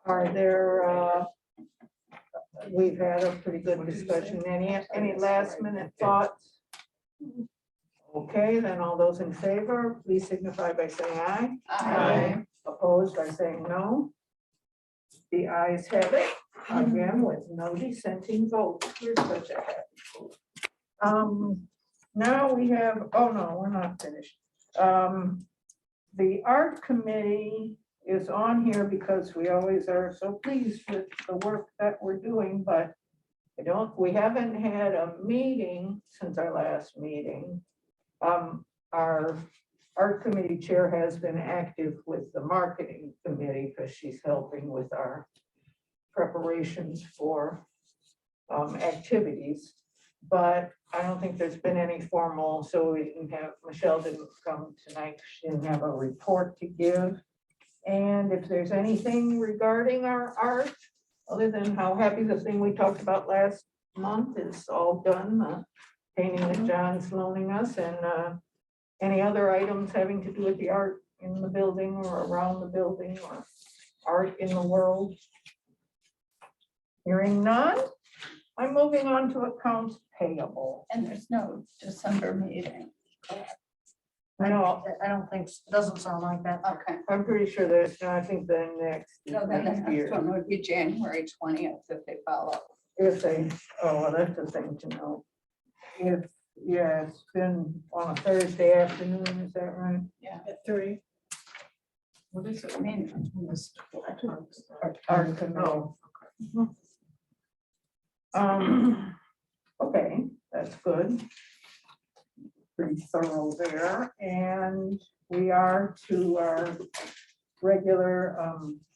Speaker 1: Are there, we've had a pretty good discussion. Any last minute thoughts? Okay, then all those in favor, please signify by saying aye.
Speaker 8: Aye.
Speaker 1: Opposed by saying no. The ayes have it, again with no dissenting vote. We're such a happy. Now we have, oh no, we're not finished. The art committee is on here because we always are so pleased with the work that we're doing, but we haven't had a meeting since our last meeting. Our art committee chair has been active with the marketing committee because she's helping with our preparations for activities. But I don't think there's been any formal, so we didn't have, Michelle didn't come tonight. She didn't have a report to give. And if there's anything regarding our art, other than how happy the thing we talked about last month is all done, the painting that John's loaning us, and any other items having to do with the art in the building or around the building or art in the world. Hearing none, I'm moving on to accounts payable.
Speaker 8: And there's no December meeting.
Speaker 6: I don't think, it doesn't sound like that.
Speaker 8: Okay.
Speaker 1: I'm pretty sure there's, I think the next
Speaker 8: So then the
Speaker 1: next
Speaker 8: next
Speaker 1: year,
Speaker 8: one would be January 20th if they follow.
Speaker 1: if they, oh, well, that's the thing to know. If, yeah, it's been on a Thursday afternoon, is that right?
Speaker 7: At 3.
Speaker 8: What does it mean?
Speaker 1: Art committee. Okay, that's good. Pretty thorough there, and we are to our regular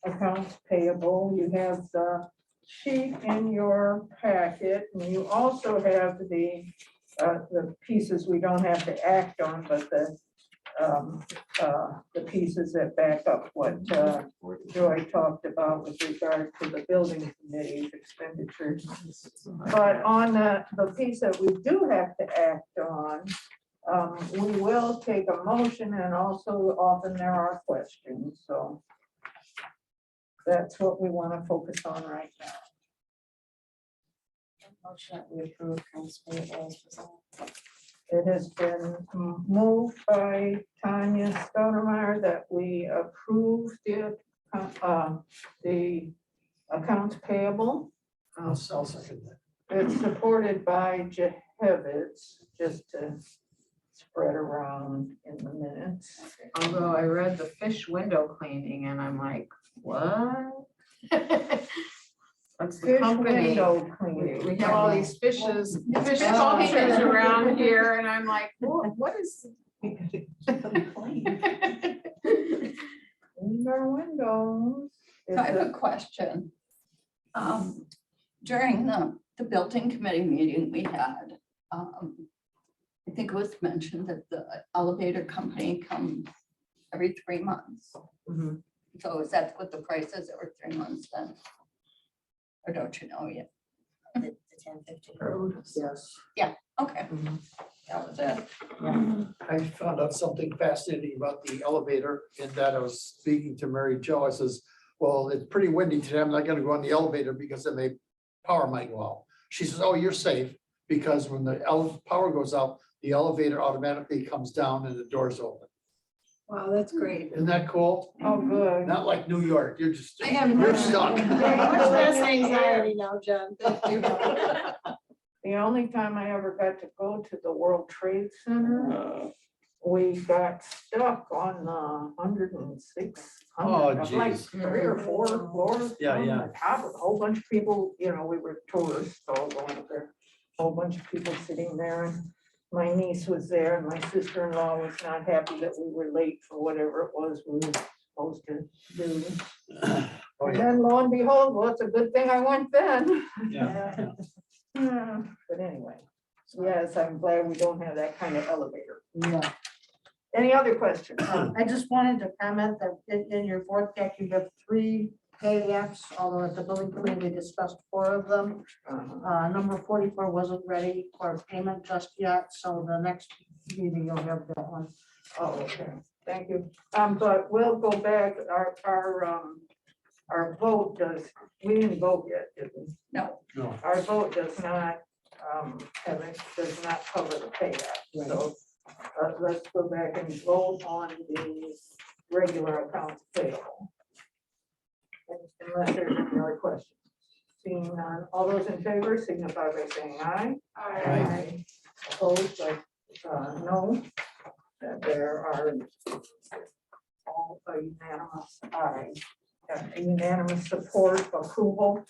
Speaker 1: accounts payable. You have the sheet in your packet, and you also have the pieces we don't have to act on, but the pieces that back up what Joy talked about with regard to the building committee's expenditures. But on the piece that we do have to act on, we will take a motion, and also often there are questions, so that's what we want to focus on right now.
Speaker 4: Motion that we approve accounts payable as presented.
Speaker 1: It has been moved by Tanya Stoudemire that we approve the accounts payable.
Speaker 3: I'll second that.
Speaker 1: It's supported by Jehevitz, just to spread around in the minutes.
Speaker 5: Although I read the fish window cleaning and I'm like, what? That's the
Speaker 1: Fish
Speaker 5: company.
Speaker 1: window
Speaker 5: We
Speaker 1: cleaning.
Speaker 5: we have all these fish sculptures around here and I'm like, what is?
Speaker 1: Clean our windows.
Speaker 8: So I have a question. During the building committee meeting we had, I think it was mentioned that the elevator company comes every 3 months.
Speaker 5: Mhm.
Speaker 8: So is that what the price is every 3 months then? Or don't you know yet?
Speaker 4: The 1050.
Speaker 3: Yes.
Speaker 8: Okay, that was it.
Speaker 3: I found out something fascinating about the elevator in that I was speaking to Mary Jo. I says, well, it's pretty windy today. I'm not gonna go on the elevator because then power might go out. She says, oh, you're safe because when the power goes out, the elevator automatically comes down and the doors open.
Speaker 7: Wow, that's great.
Speaker 3: Isn't that cool?
Speaker 1: Oh, good.
Speaker 3: Not like New York. You're just,
Speaker 8: I have
Speaker 3: you're
Speaker 8: no-
Speaker 3: stuck.
Speaker 7: Much less anxiety now, John. Thank you.
Speaker 1: The only time I ever got to go to the World Trade Center, we got stuck on 106.
Speaker 3: Oh,
Speaker 1: Like
Speaker 3: geez.
Speaker 1: 3 or 4 floors.
Speaker 3: Yeah,
Speaker 1: on
Speaker 3: yeah.
Speaker 1: the top of a whole bunch of people, you know, we were tourists all going up there. Whole bunch of people sitting there, and my niece was there, and my sister-in-law was not happy that we were late for whatever it was we were supposed to do.
Speaker 3: Oh,
Speaker 1: And
Speaker 3: yeah.
Speaker 1: then lo and behold, well, it's a good thing I went then.
Speaker 3: Yeah.
Speaker 1: Yeah, but anyway, yes, I'm glad we don't have that kind of elevator.
Speaker 6: Yeah.
Speaker 1: Any other questions?
Speaker 6: I just wanted to comment that in your board deck, you have 3 pay apps, although at the building committee, we discussed 4 of them. Number 44 wasn't ready for payment just yet, so the next meeting you'll have that one.
Speaker 1: Oh, okay, thank you. But we'll go back, our vote does, we didn't vote yet, did we?
Speaker 8: No,
Speaker 1: Our vote does not, does not cover the pay app, so let's go back and vote on the regular accounts payable. Unless there's any other questions. Seeing none, all those in favor signify by saying aye.
Speaker 3: Aye.
Speaker 1: Opposed, like, no. That there are all a unanimous aye. A unanimous support approval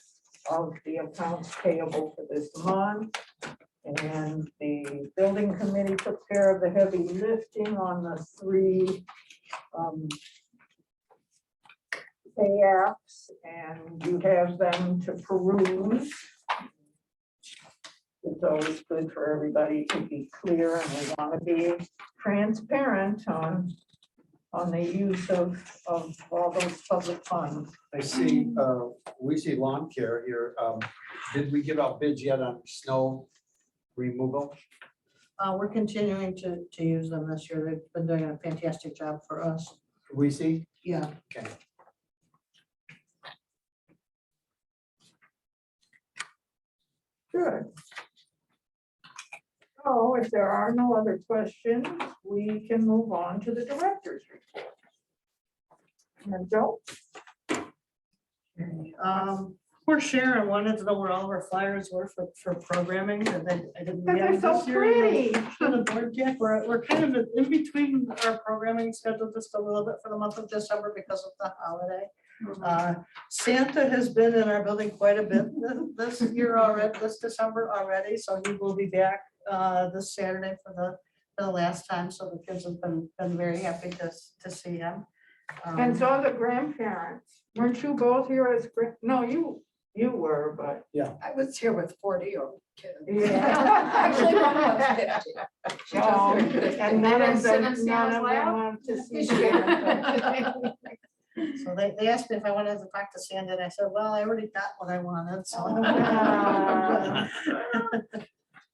Speaker 1: of the accounts payable for this month. And the building committee took care of the heavy lifting on the 3 pay apps, and you have them to peruse. It's always good for everybody to be clear, and we want to be transparent on the use of all those public funds.
Speaker 3: I see, we see lawn care here. Did we give out bids yet on snow removal?
Speaker 6: We're continuing to use them this year. They've been doing a fantastic job for us.
Speaker 3: We see?
Speaker 6: Yeah.
Speaker 3: Okay.
Speaker 1: Good. So if there are no other questions, we can move on to the director's report. And Joe?
Speaker 6: Poor Sharon wanted to know where all of our flyers were for programming, and then I didn't.
Speaker 1: But they're so pretty.
Speaker 6: For the board yet, we're kind of in between our programming schedule just a little bit for the month of December because of the holiday. Santa has been in our building quite a bit this year already, this December already, so he will be back this Saturday for the last time, so the kids have been very happy to see him.
Speaker 1: And so the grandparents, weren't you both here as, no, you were, but.
Speaker 8: I was here with 40-year-old kids.
Speaker 1: Yeah.
Speaker 8: Actually, one was 50. She
Speaker 1: Oh,
Speaker 8: was very good.
Speaker 1: and none of
Speaker 5: sit in
Speaker 1: them
Speaker 5: Santa's lap?
Speaker 1: want to see Santa.
Speaker 6: So they asked me if I wanted to talk to Santa, and I said, well, I already got what I wanted, so.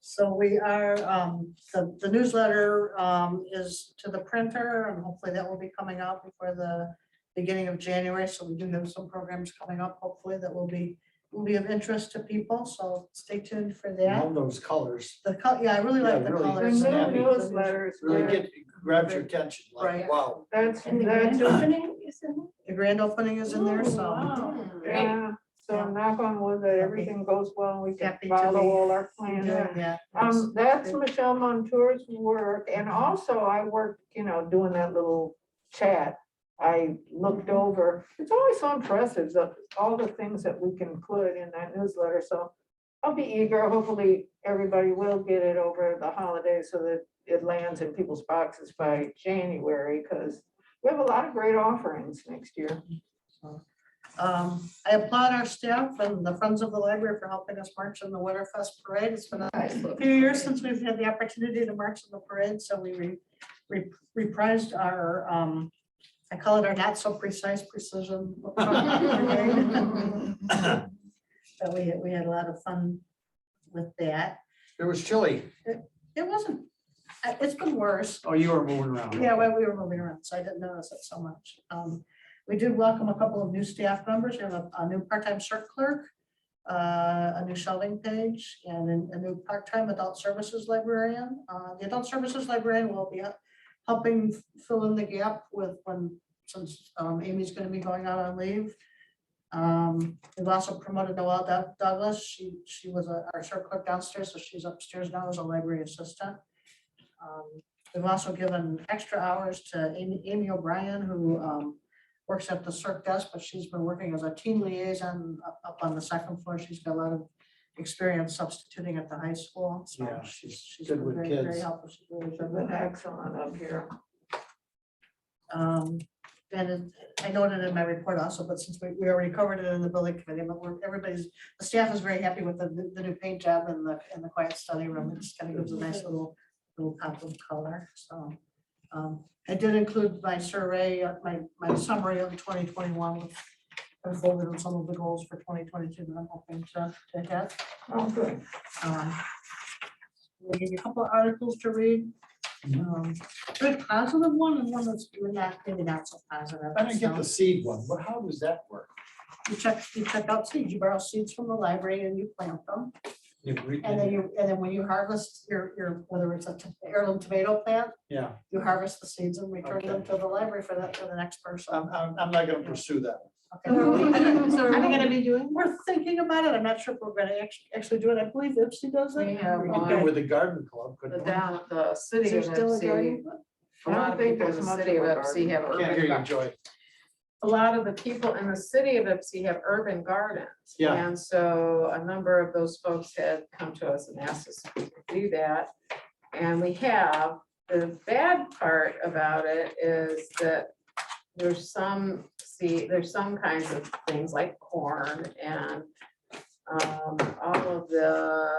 Speaker 6: So we are, the newsletter is to the printer, and hopefully that will be coming out before the beginning of January. So we do have some programs coming up, hopefully that will be of interest to people. So stay tuned for
Speaker 3: I
Speaker 6: that.
Speaker 3: love those colors.
Speaker 6: Yeah, I really like
Speaker 3: Yeah,
Speaker 6: the
Speaker 3: really
Speaker 1: The
Speaker 6: colors.
Speaker 1: new
Speaker 3: snappy.
Speaker 1: newsletters,
Speaker 3: Really grabs your attention,
Speaker 6: Right.
Speaker 3: like, wow.
Speaker 1: that's,
Speaker 7: And the
Speaker 1: that's,
Speaker 7: grand opening is in
Speaker 6: The grand opening is in there,
Speaker 1: Oh,
Speaker 6: so.
Speaker 5: wow.
Speaker 1: yeah, so knock on wood that everything goes well, and we can
Speaker 6: Happy to
Speaker 1: follow
Speaker 6: be
Speaker 1: all our plans.
Speaker 6: Yeah.
Speaker 1: That's Michelle Montour's work, and also I worked, doing that little chat. I looked over, it's always so impressive, all the things that we can put in that newsletter, so I'll be eager, hopefully everybody will get it over the holidays so that it lands in people's boxes by January, because we have a lot of great offerings next year.
Speaker 6: I applaud our staff and the Friends of the Library for helping us march in the Winterfest parade. It's been a few years since we've had the opportunity to march in the parade, so we reprised our, I call it our not so precise precision. But we had a lot of fun with that.
Speaker 3: It was chilly.
Speaker 6: It wasn't, it's been worse.
Speaker 3: Oh, you were moving around.
Speaker 6: Yeah, well, we were moving around, so I didn't notice it so much. We did welcome a couple of new staff members. We have a new part-time cert clerk, a new shelving page, and a new part-time adult services librarian. The adult services librarian will be helping fill in the gap since Amy's going to be going out on leave. We've also promoted Noelle Douglas. She was our cert clerk downstairs, so she's upstairs now as a library assistant. We've also given extra hours to Amy O'Brien, who works at the circ desk, but she's been working as a team liaison up on the second floor. She's got a lot of experience substituting at the high school. So
Speaker 3: Yeah,
Speaker 6: she's
Speaker 3: good
Speaker 6: been
Speaker 3: with
Speaker 6: very,
Speaker 3: kids.
Speaker 6: very helpful. She's really
Speaker 1: It's
Speaker 6: good
Speaker 1: been
Speaker 6: with that.
Speaker 1: excellent up here.
Speaker 6: And I noted in my report also, but since we already covered it in the building committee, but the staff is very happy with the new paint job and the quiet study room. It just kind of gives a nice little pop of color. So I did include my survey, my summary of 2021 with I folded on some of the goals for 2022 that I'm hoping to hit.
Speaker 1: Oh, good.
Speaker 6: We'll give you a couple of articles to read. Very positive one and one that's maybe not so positive.
Speaker 3: I didn't get the
Speaker 6: So
Speaker 3: seed one, but how does that work?
Speaker 6: you check out seeds. You borrow seeds from the library and you plant them. And then when you harvest your whether it's a heirloom tomato plant,
Speaker 3: Yeah,
Speaker 6: you harvest the seeds and return them
Speaker 3: Okay.
Speaker 6: to the library for the next person.
Speaker 3: I'm not gonna pursue that.
Speaker 6: Okay.
Speaker 7: So are we gonna be doing?
Speaker 6: We're thinking about it. I'm not sure if we're gonna actually do it. I believe Ipsy does it.
Speaker 5: We have
Speaker 3: We could do it with the garden club,
Speaker 5: The
Speaker 3: couldn't we?
Speaker 5: down at the city
Speaker 6: Is
Speaker 5: of
Speaker 6: there still a
Speaker 5: Ipsy,
Speaker 6: garden?
Speaker 5: a lot of
Speaker 1: think
Speaker 5: people in
Speaker 1: there's
Speaker 5: the
Speaker 1: much
Speaker 5: city
Speaker 1: of
Speaker 5: of
Speaker 1: a
Speaker 5: Ipsy have
Speaker 1: garden.
Speaker 3: Can't hear you,
Speaker 5: urban,
Speaker 3: Joy.
Speaker 5: a lot of the people in the city of Ipsy have urban gardens.
Speaker 3: Yeah.
Speaker 5: And so a number of those folks had come to us and asked us if we could do that. And we have. The bad part about it is that there's some kinds of things like corn and all of the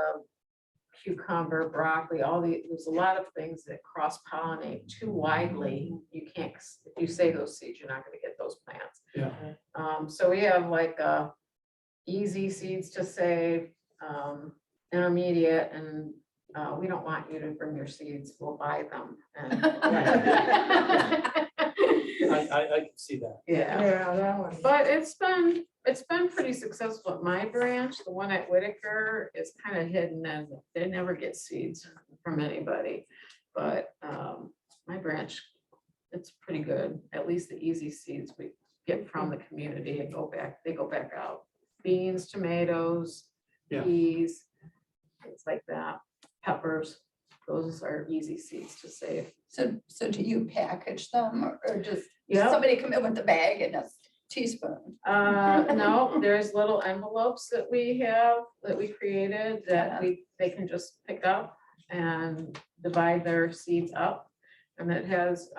Speaker 5: cucumber, broccoli, there's a lot of things that cross pollinate too widely. You can't, if you save those seeds, you're not gonna get those plants.
Speaker 3: Yeah.
Speaker 5: So we have like easy seeds to save, intermediate, and we don't want you to bring your seeds, we'll buy them. And
Speaker 3: I can see that.
Speaker 5: yeah,
Speaker 1: Yeah, that one.
Speaker 5: but it's been pretty successful at my branch. The one at Whitaker is kind of hidden and they never get seeds from anybody. But my branch, it's pretty good. At least the easy seeds we get from the community and they go back out. Beans, tomatoes,
Speaker 3: Yeah.
Speaker 5: peas, things like that, peppers. Those are easy seeds to save.
Speaker 8: So do you package them or just
Speaker 5: Yeah.
Speaker 8: somebody come in with a bag and a teaspoon?
Speaker 5: No, there's little envelopes that we have, that we created, that they can just pick up and divide their seeds up. And it has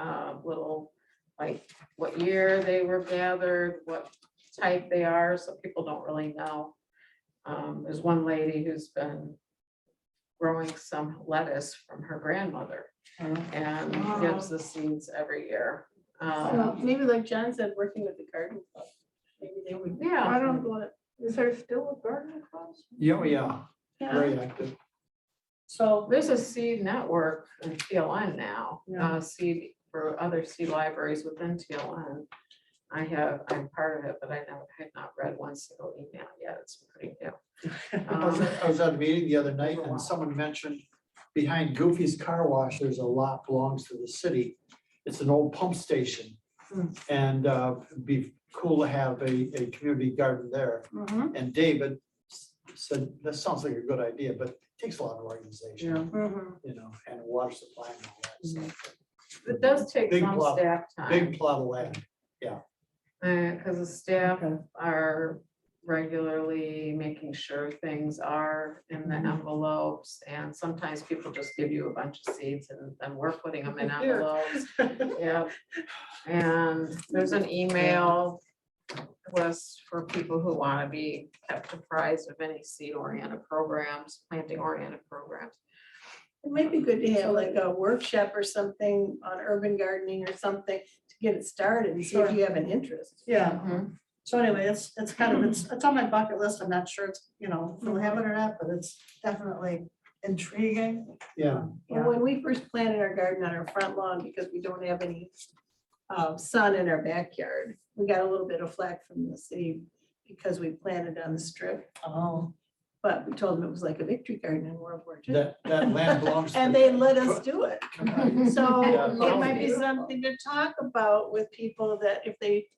Speaker 5: little, like, what year they were gathered, what type they are, so people don't really know. There's one lady who's been growing some lettuce from her grandmother and gives the seeds every year.
Speaker 7: So maybe like John said, working with the garden club, maybe they would.
Speaker 5: Yeah.
Speaker 7: I don't want it.
Speaker 1: Is there still a garden club?
Speaker 3: Yeah, yeah,
Speaker 7: Yeah.
Speaker 3: very active.
Speaker 6: So,
Speaker 5: There's a seed network in TLN now,
Speaker 6: Yeah.
Speaker 5: seed for other seed libraries within TLN. I'm part of it, but I have not read one single email yet. It's pretty new.
Speaker 3: I was at a meeting the other night and someone mentioned behind Goofy's Car Wash, there's a lot belongs to the city. It's an old pump station. And it'd be cool to have a community garden there.
Speaker 6: mhm,
Speaker 3: And David said, that sounds like a good idea, but it takes a lot of organization,
Speaker 6: mhm.
Speaker 3: you know, and water supply and all that stuff.
Speaker 5: It does take
Speaker 3: Big
Speaker 5: some
Speaker 3: plot-
Speaker 5: staff time,
Speaker 3: Big plot of land.
Speaker 5: because the staff
Speaker 6: Okay.
Speaker 5: are regularly making sure things are in the envelopes. And sometimes people just give you a bunch of seeds and then we're putting them in
Speaker 6: Here.
Speaker 5: envelopes. Yeah, and there's an email list for people who want to be kept apprised of any seed-oriented programs, planting-oriented programs.
Speaker 7: It might be good to have like a workshop or something on urban gardening or something to get it started and see if you have an interest.
Speaker 6: Yeah,
Speaker 5: Mhm.
Speaker 6: so anyway, it's kind of, it's on my bucket list. I'm not sure it's, you know, if we'll have it or not, but it's definitely intriguing.
Speaker 3: Yeah,
Speaker 7: Well, when we first planted our garden on our front lawn, because we don't have any sun in our backyard, we got a little bit of flack from the city because we planted on the strip.
Speaker 6: Oh.
Speaker 7: But we told them it was like a victory garden in World War II.
Speaker 3: that land belongs to.
Speaker 7: And they let us do it. So
Speaker 3: Yeah.
Speaker 7: it might be something to talk about with people that if they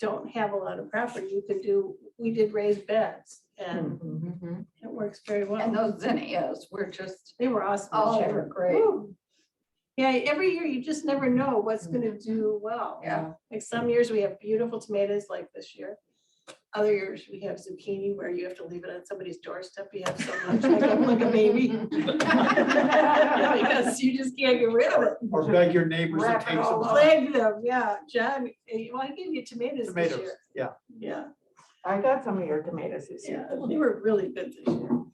Speaker 7: don't have a lot of property, you can do, we did raised beds and
Speaker 5: Mhm.
Speaker 7: it works very well.
Speaker 8: And those zinnias were just,
Speaker 7: They were awesome.
Speaker 8: oh,
Speaker 7: this
Speaker 8: they
Speaker 7: year.
Speaker 8: were great.
Speaker 7: Woo. Yeah, every year you just never know what's gonna do well.
Speaker 8: Yeah.
Speaker 7: Like some years we have beautiful tomatoes like this year. Other years we have zucchini where you have to leave it on somebody's doorstep. You have so much like a baby. Because you just can't get rid of it.
Speaker 3: Or beg your neighbors to
Speaker 1: Wrap it
Speaker 3: take
Speaker 1: all
Speaker 3: some.
Speaker 1: up.
Speaker 7: Plague them, yeah. John, well, I gave you tomatoes this
Speaker 3: Tomatoes,
Speaker 7: year.
Speaker 3: yeah.
Speaker 7: Yeah,
Speaker 1: I got some of your tomatoes this
Speaker 7: yeah,
Speaker 1: year.
Speaker 7: they were really good this year.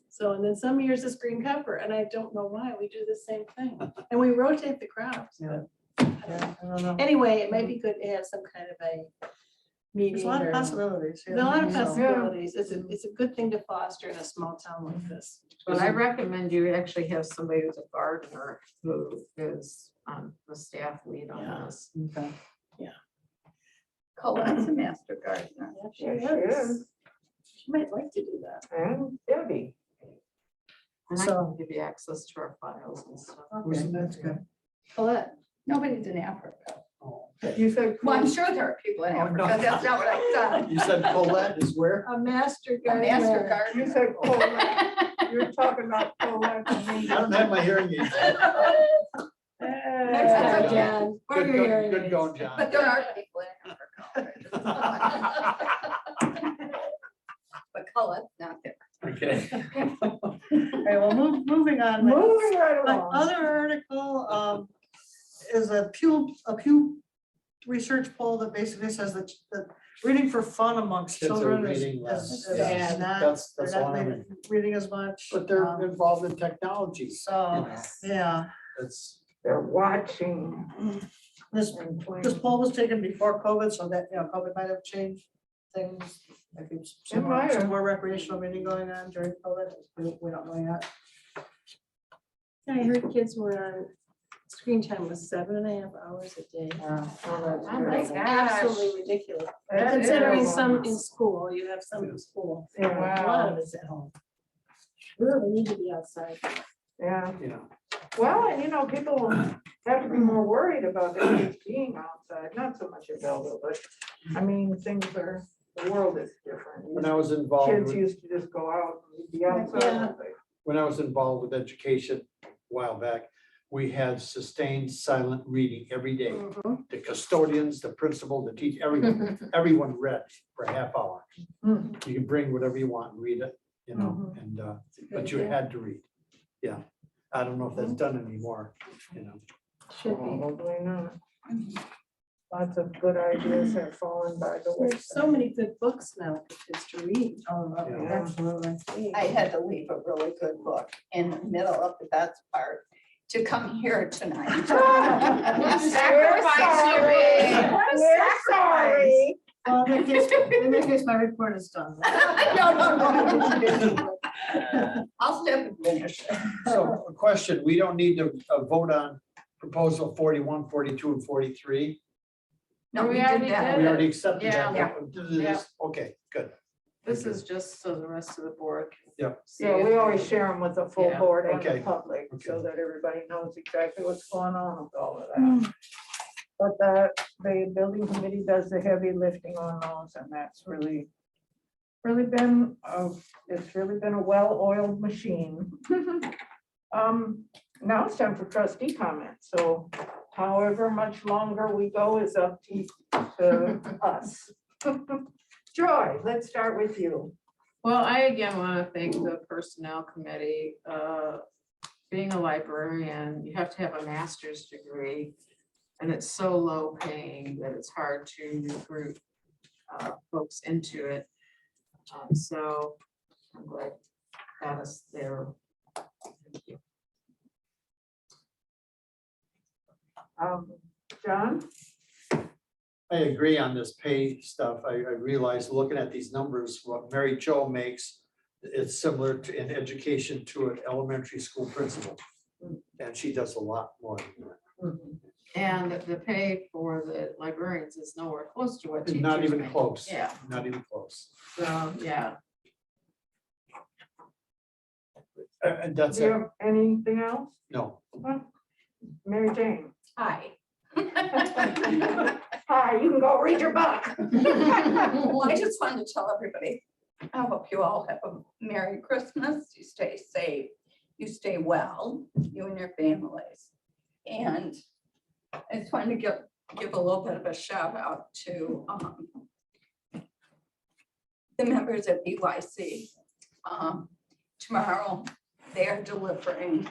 Speaker 7: So, and then some years it's green pepper, and I don't know why, we do the same thing. And we rotate the crops, but
Speaker 6: Yeah, I don't know.
Speaker 7: anyway, it might be good to have some kind of a
Speaker 6: There's
Speaker 7: meeting.
Speaker 6: a lot of
Speaker 7: or-
Speaker 6: possibilities. yeah.
Speaker 7: There's a lot of
Speaker 6: So-
Speaker 7: possibilities. It's a good thing to foster in a small town like this.
Speaker 5: But I recommend you actually have somebody who's a gardener who is the staff lead on
Speaker 7: Yeah.
Speaker 5: this.
Speaker 6: Okay.
Speaker 8: Colette's a master gardener.
Speaker 7: Yeah, she
Speaker 1: Yes, she
Speaker 7: is.
Speaker 1: is.
Speaker 7: She might like to do that.
Speaker 1: And Debbie.
Speaker 5: And I
Speaker 6: So-
Speaker 5: can give you access to our files and stuff.
Speaker 6: Okay, that's good.
Speaker 7: Colette,
Speaker 8: Nobody's in Africa.
Speaker 3: Oh.
Speaker 1: You said.
Speaker 8: Well, I'm sure there are people in
Speaker 3: Oh, no.
Speaker 8: Africa. That's not what I said.
Speaker 3: You said Colette is where?
Speaker 7: a master
Speaker 8: A master
Speaker 7: gardener.
Speaker 1: You
Speaker 8: gardener.
Speaker 1: said Colette. You're talking about Colette.
Speaker 3: I don't have my hearing aids.
Speaker 7: Next time, John. Wear
Speaker 3: Good
Speaker 7: your hearing
Speaker 3: good
Speaker 7: aids.
Speaker 3: going, John.
Speaker 8: But there are people in Africa. But color, not there.
Speaker 3: Okay.
Speaker 6: Okay, well, moving on.
Speaker 1: Moving right
Speaker 6: My
Speaker 1: along.
Speaker 6: other article is a Pew research poll that basically says that reading for fun amongst
Speaker 3: Kids are
Speaker 6: children is
Speaker 3: reading less.
Speaker 6: is
Speaker 3: Yeah.
Speaker 6: not,
Speaker 3: That's
Speaker 6: they're not
Speaker 3: alarming.
Speaker 6: reading as much.
Speaker 3: But they're involved in technology. you
Speaker 6: So,
Speaker 3: know,
Speaker 6: yeah,
Speaker 3: It's,
Speaker 1: They're watching.
Speaker 6: this
Speaker 1: and playing.
Speaker 6: This poll was taken before COVID, so that, COVID might have changed things. I think
Speaker 1: It might have.
Speaker 6: some more recreational reading going on during COVID, we don't know yet.
Speaker 7: I heard kids were on, screen time was 7.5 hours a day.
Speaker 1: Oh
Speaker 7: That's absolutely ridiculous.
Speaker 1: That is
Speaker 7: Considering
Speaker 1: terrible.
Speaker 7: some in school, you have some in school.
Speaker 1: Yeah.
Speaker 7: A lot of it's at home. Really need to be outside.
Speaker 1: Yeah,
Speaker 3: you know,
Speaker 1: well, and people have to be more worried about their kids being outside, not so much at Belleville, but I mean, the world is different.
Speaker 3: when I was involved,
Speaker 1: Kids
Speaker 3: with-
Speaker 1: used to just go out and be outside.
Speaker 7: Yeah.
Speaker 1: all day.
Speaker 3: when I was involved with education a while back, we had sustained silent reading every day. The custodians, the principal, the teacher, everyone read for a half hour.
Speaker 1: Hmm.
Speaker 3: You can bring whatever you want and read it, and, but you had to read. Yeah, I don't know if that's done anymore,
Speaker 7: Should be.
Speaker 1: Probably not. Lots of good ideas have fallen by the way.
Speaker 7: There's so many good books now for kids to read.
Speaker 1: Oh,
Speaker 3: Yeah.
Speaker 1: absolutely.
Speaker 8: I had to leave a really good book in the middle of the best part to come here tonight. Sacrifice you made. What a
Speaker 1: We're
Speaker 8: sacrifice.
Speaker 1: sorry.
Speaker 6: Well, in that case, my report is done.
Speaker 8: No. I'll step and finish it.
Speaker 3: So a question, we don't need to vote on proposal 41, 42, and 43.
Speaker 8: No,
Speaker 5: We
Speaker 8: we
Speaker 5: already
Speaker 8: did that.
Speaker 3: We
Speaker 5: did.
Speaker 3: already accepted
Speaker 5: Yeah.
Speaker 3: that. Okay, good.
Speaker 5: This is just so the rest of the board. can
Speaker 3: Yep.
Speaker 5: see
Speaker 1: Yeah,
Speaker 5: it.
Speaker 1: we always share them with the full
Speaker 5: Yeah.
Speaker 1: board and the
Speaker 3: Okay.
Speaker 1: public, so
Speaker 3: Okay.
Speaker 1: that everybody knows exactly what's going on with all of that. But the building committee does the heavy lifting on those, and that's really been, it's really been a well-oiled machine. Now it's time for trustee comments, so however much longer we go is up to us. Joy, let's start with you.
Speaker 5: Well, I again want to thank the personnel committee. Being a librarian, you have to have a master's degree. And it's so low paying that it's hard to recruit folks into it. So I'm glad that is there. Thank you.
Speaker 1: John?
Speaker 3: I agree on this pay stuff. I realize looking at these numbers, what Mary Jo makes, it's similar to in education to an elementary school principal. And she does a lot more than that.
Speaker 5: And the pay for the librarians is nowhere close to what teachers
Speaker 3: Not even
Speaker 5: make.
Speaker 3: close.
Speaker 5: Yeah,
Speaker 3: Not even close.
Speaker 5: so, yeah.
Speaker 3: And that's
Speaker 1: Do you
Speaker 3: it.
Speaker 1: have anything else?
Speaker 3: No.
Speaker 1: Mary Jane?
Speaker 8: Hi.
Speaker 1: Hi, you can go read your book.
Speaker 8: Well, I just wanted to tell everybody, I hope you all have a Merry Christmas. You stay safe. You stay well, you and your families. And I just wanted to give a little bit of a shout out to the members at BYC. Tomorrow, they are delivering,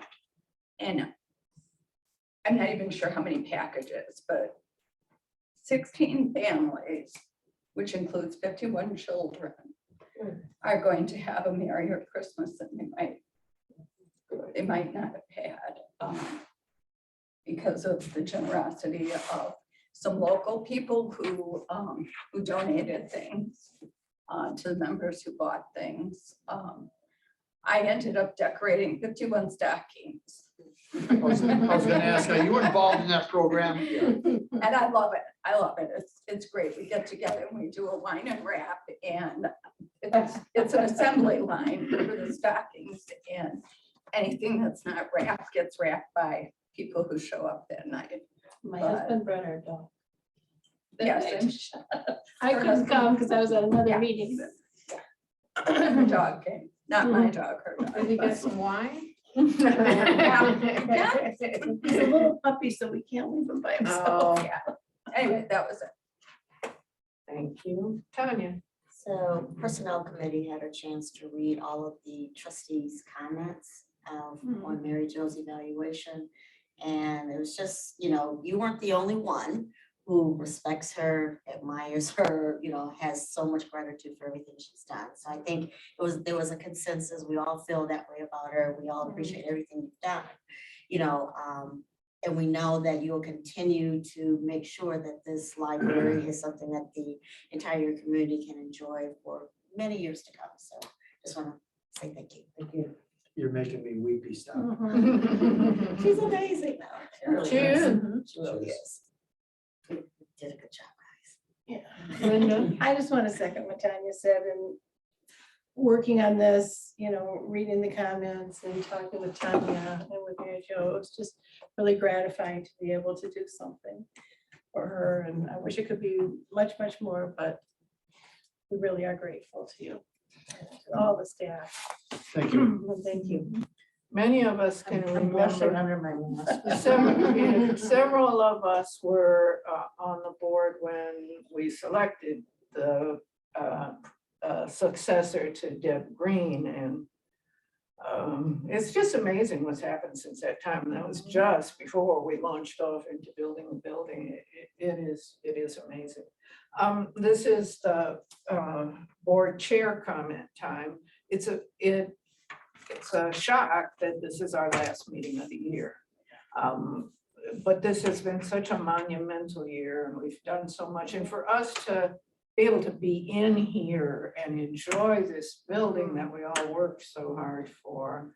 Speaker 8: and I'm not even sure how many packages, but 16 families, which includes 51 children, are going to have a merrier Christmas than they might not have had, because of the generosity of some local people who donated things to the members who bought things. I ended up decorating 51 stockings.
Speaker 3: I was gonna ask, are you involved in that program?
Speaker 8: And I love it. I love it. It's great. We get together and we do a wine and wrap, and it's an assembly line for the stockings, and anything that's not wrapped gets wrapped by people who show up that night.
Speaker 7: My
Speaker 8: But-
Speaker 7: husband brought our dog. that
Speaker 8: Yes,
Speaker 7: night. I couldn't come because I was at another
Speaker 8: Yeah.
Speaker 7: meeting.
Speaker 8: and the dog came, not my dog, her dog.
Speaker 5: Did you
Speaker 8: but-
Speaker 5: get some wine?
Speaker 7: He's a little puppy, so we can't leave him by himself.
Speaker 5: Oh,
Speaker 8: Yeah. Anyway, that was it.
Speaker 2: Thank you. Tanya?
Speaker 4: So Personnel Committee had a chance to read all of the trustees' comments on Mary Jo's evaluation. And it was just, you weren't the only one who respects her, admires her, has so much gratitude for everything she's done. So I think there was a consensus. We all feel that way about her. We all appreciate everything you've done, and we know that you will continue to make sure that this library is something that the entire community can enjoy for many years to come. So just want to say thank you.
Speaker 3: Thank you. You're making me weepy, stop.
Speaker 4: She's amazing now.
Speaker 2: She is.
Speaker 4: She really is. You did a good job, guys.
Speaker 2: Linda?
Speaker 7: I just want to second what Tanya said, and working on this, reading the comments and talking with Tanya and with Mary Jo, it was just really gratifying to be able to do something for her. And I wish it could be much, much more, but we really are grateful to you, and to all the staff.
Speaker 3: Thank you.
Speaker 7: Thank you.
Speaker 2: Many of us can
Speaker 6: I'm blushing
Speaker 2: remember,
Speaker 6: under my mask.
Speaker 2: several of us were on the board when we selected the successor to Deb Green, and it's just amazing what's happened since that time. And that was just before we launched off into building the building. It is amazing. This is the board chair comment time. It's a shock that this is our last meeting of the year. But this has been such a monumental year, and we've done so much. And for us to be able to be in here and enjoy this building that we all worked so hard for,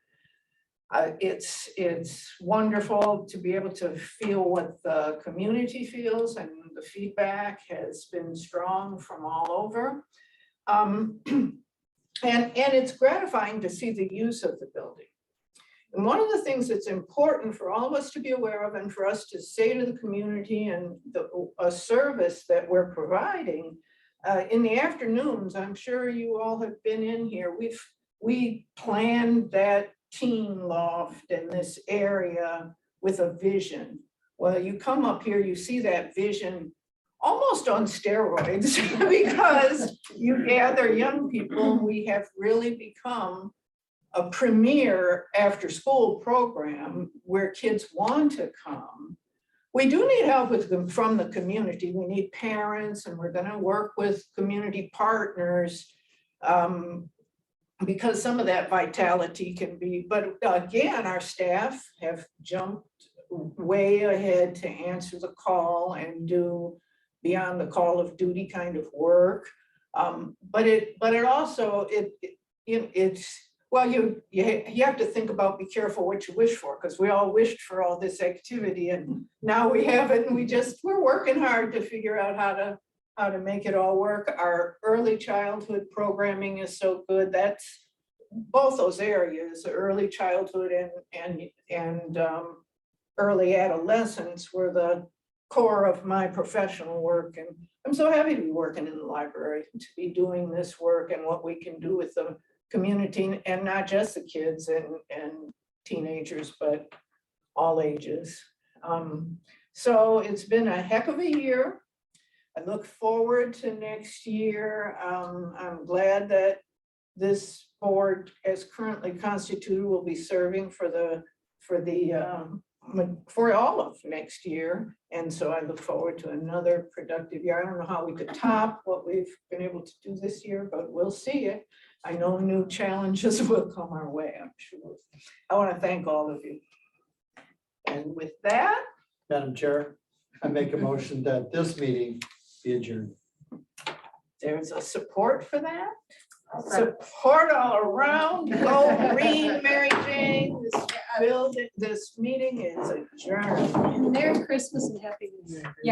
Speaker 2: it's wonderful to be able to feel what the community feels, and the feedback has been strong from all over. And it's gratifying to see the use of the building. And one of the things that's important for all of us to be aware of, and for us to say to the community, and a service that we're providing in the afternoons, I'm sure you all have been in here. We planned that teen loft in this area with a vision. Well, you come up here, you see that vision almost on steroids because you gather young people. We have really become a premier after school program where kids want to come. We do need help with them from the community. We need parents, and we're going to work with community partners because some of that vitality can be, but again, our staff have jumped way ahead to answer the call and do beyond the call of duty kind of work. But it also, it's, well, you have to think about, be careful what you wish for, because we all wished for all this activity, and now we have it, and we're working hard to figure out how to make it all work. Our early childhood programming is so good. That's both those areas, early childhood and early adolescence, were the core of my professional work. And I'm so happy to be working in the library, to be doing this work and what we can do with the community, and not just the kids and teenagers, but all ages. So it's been a heck of a year. I look forward to next year. I'm glad that this board, as currently constituted, will be serving for all of next year. And so I look forward to another productive year. I don't know how we could top what we've been able to do this year, but we'll see it. I know new challenges will come our way, I'm sure. I want to thank all of you. And with that,
Speaker 3: Madam Chair, I make a motion that this meeting be adjourned.
Speaker 2: there's a support for that. Support all around. Go read, Mary Jane. This meeting is adjourned.
Speaker 7: Merry Christmas and Happy New Year.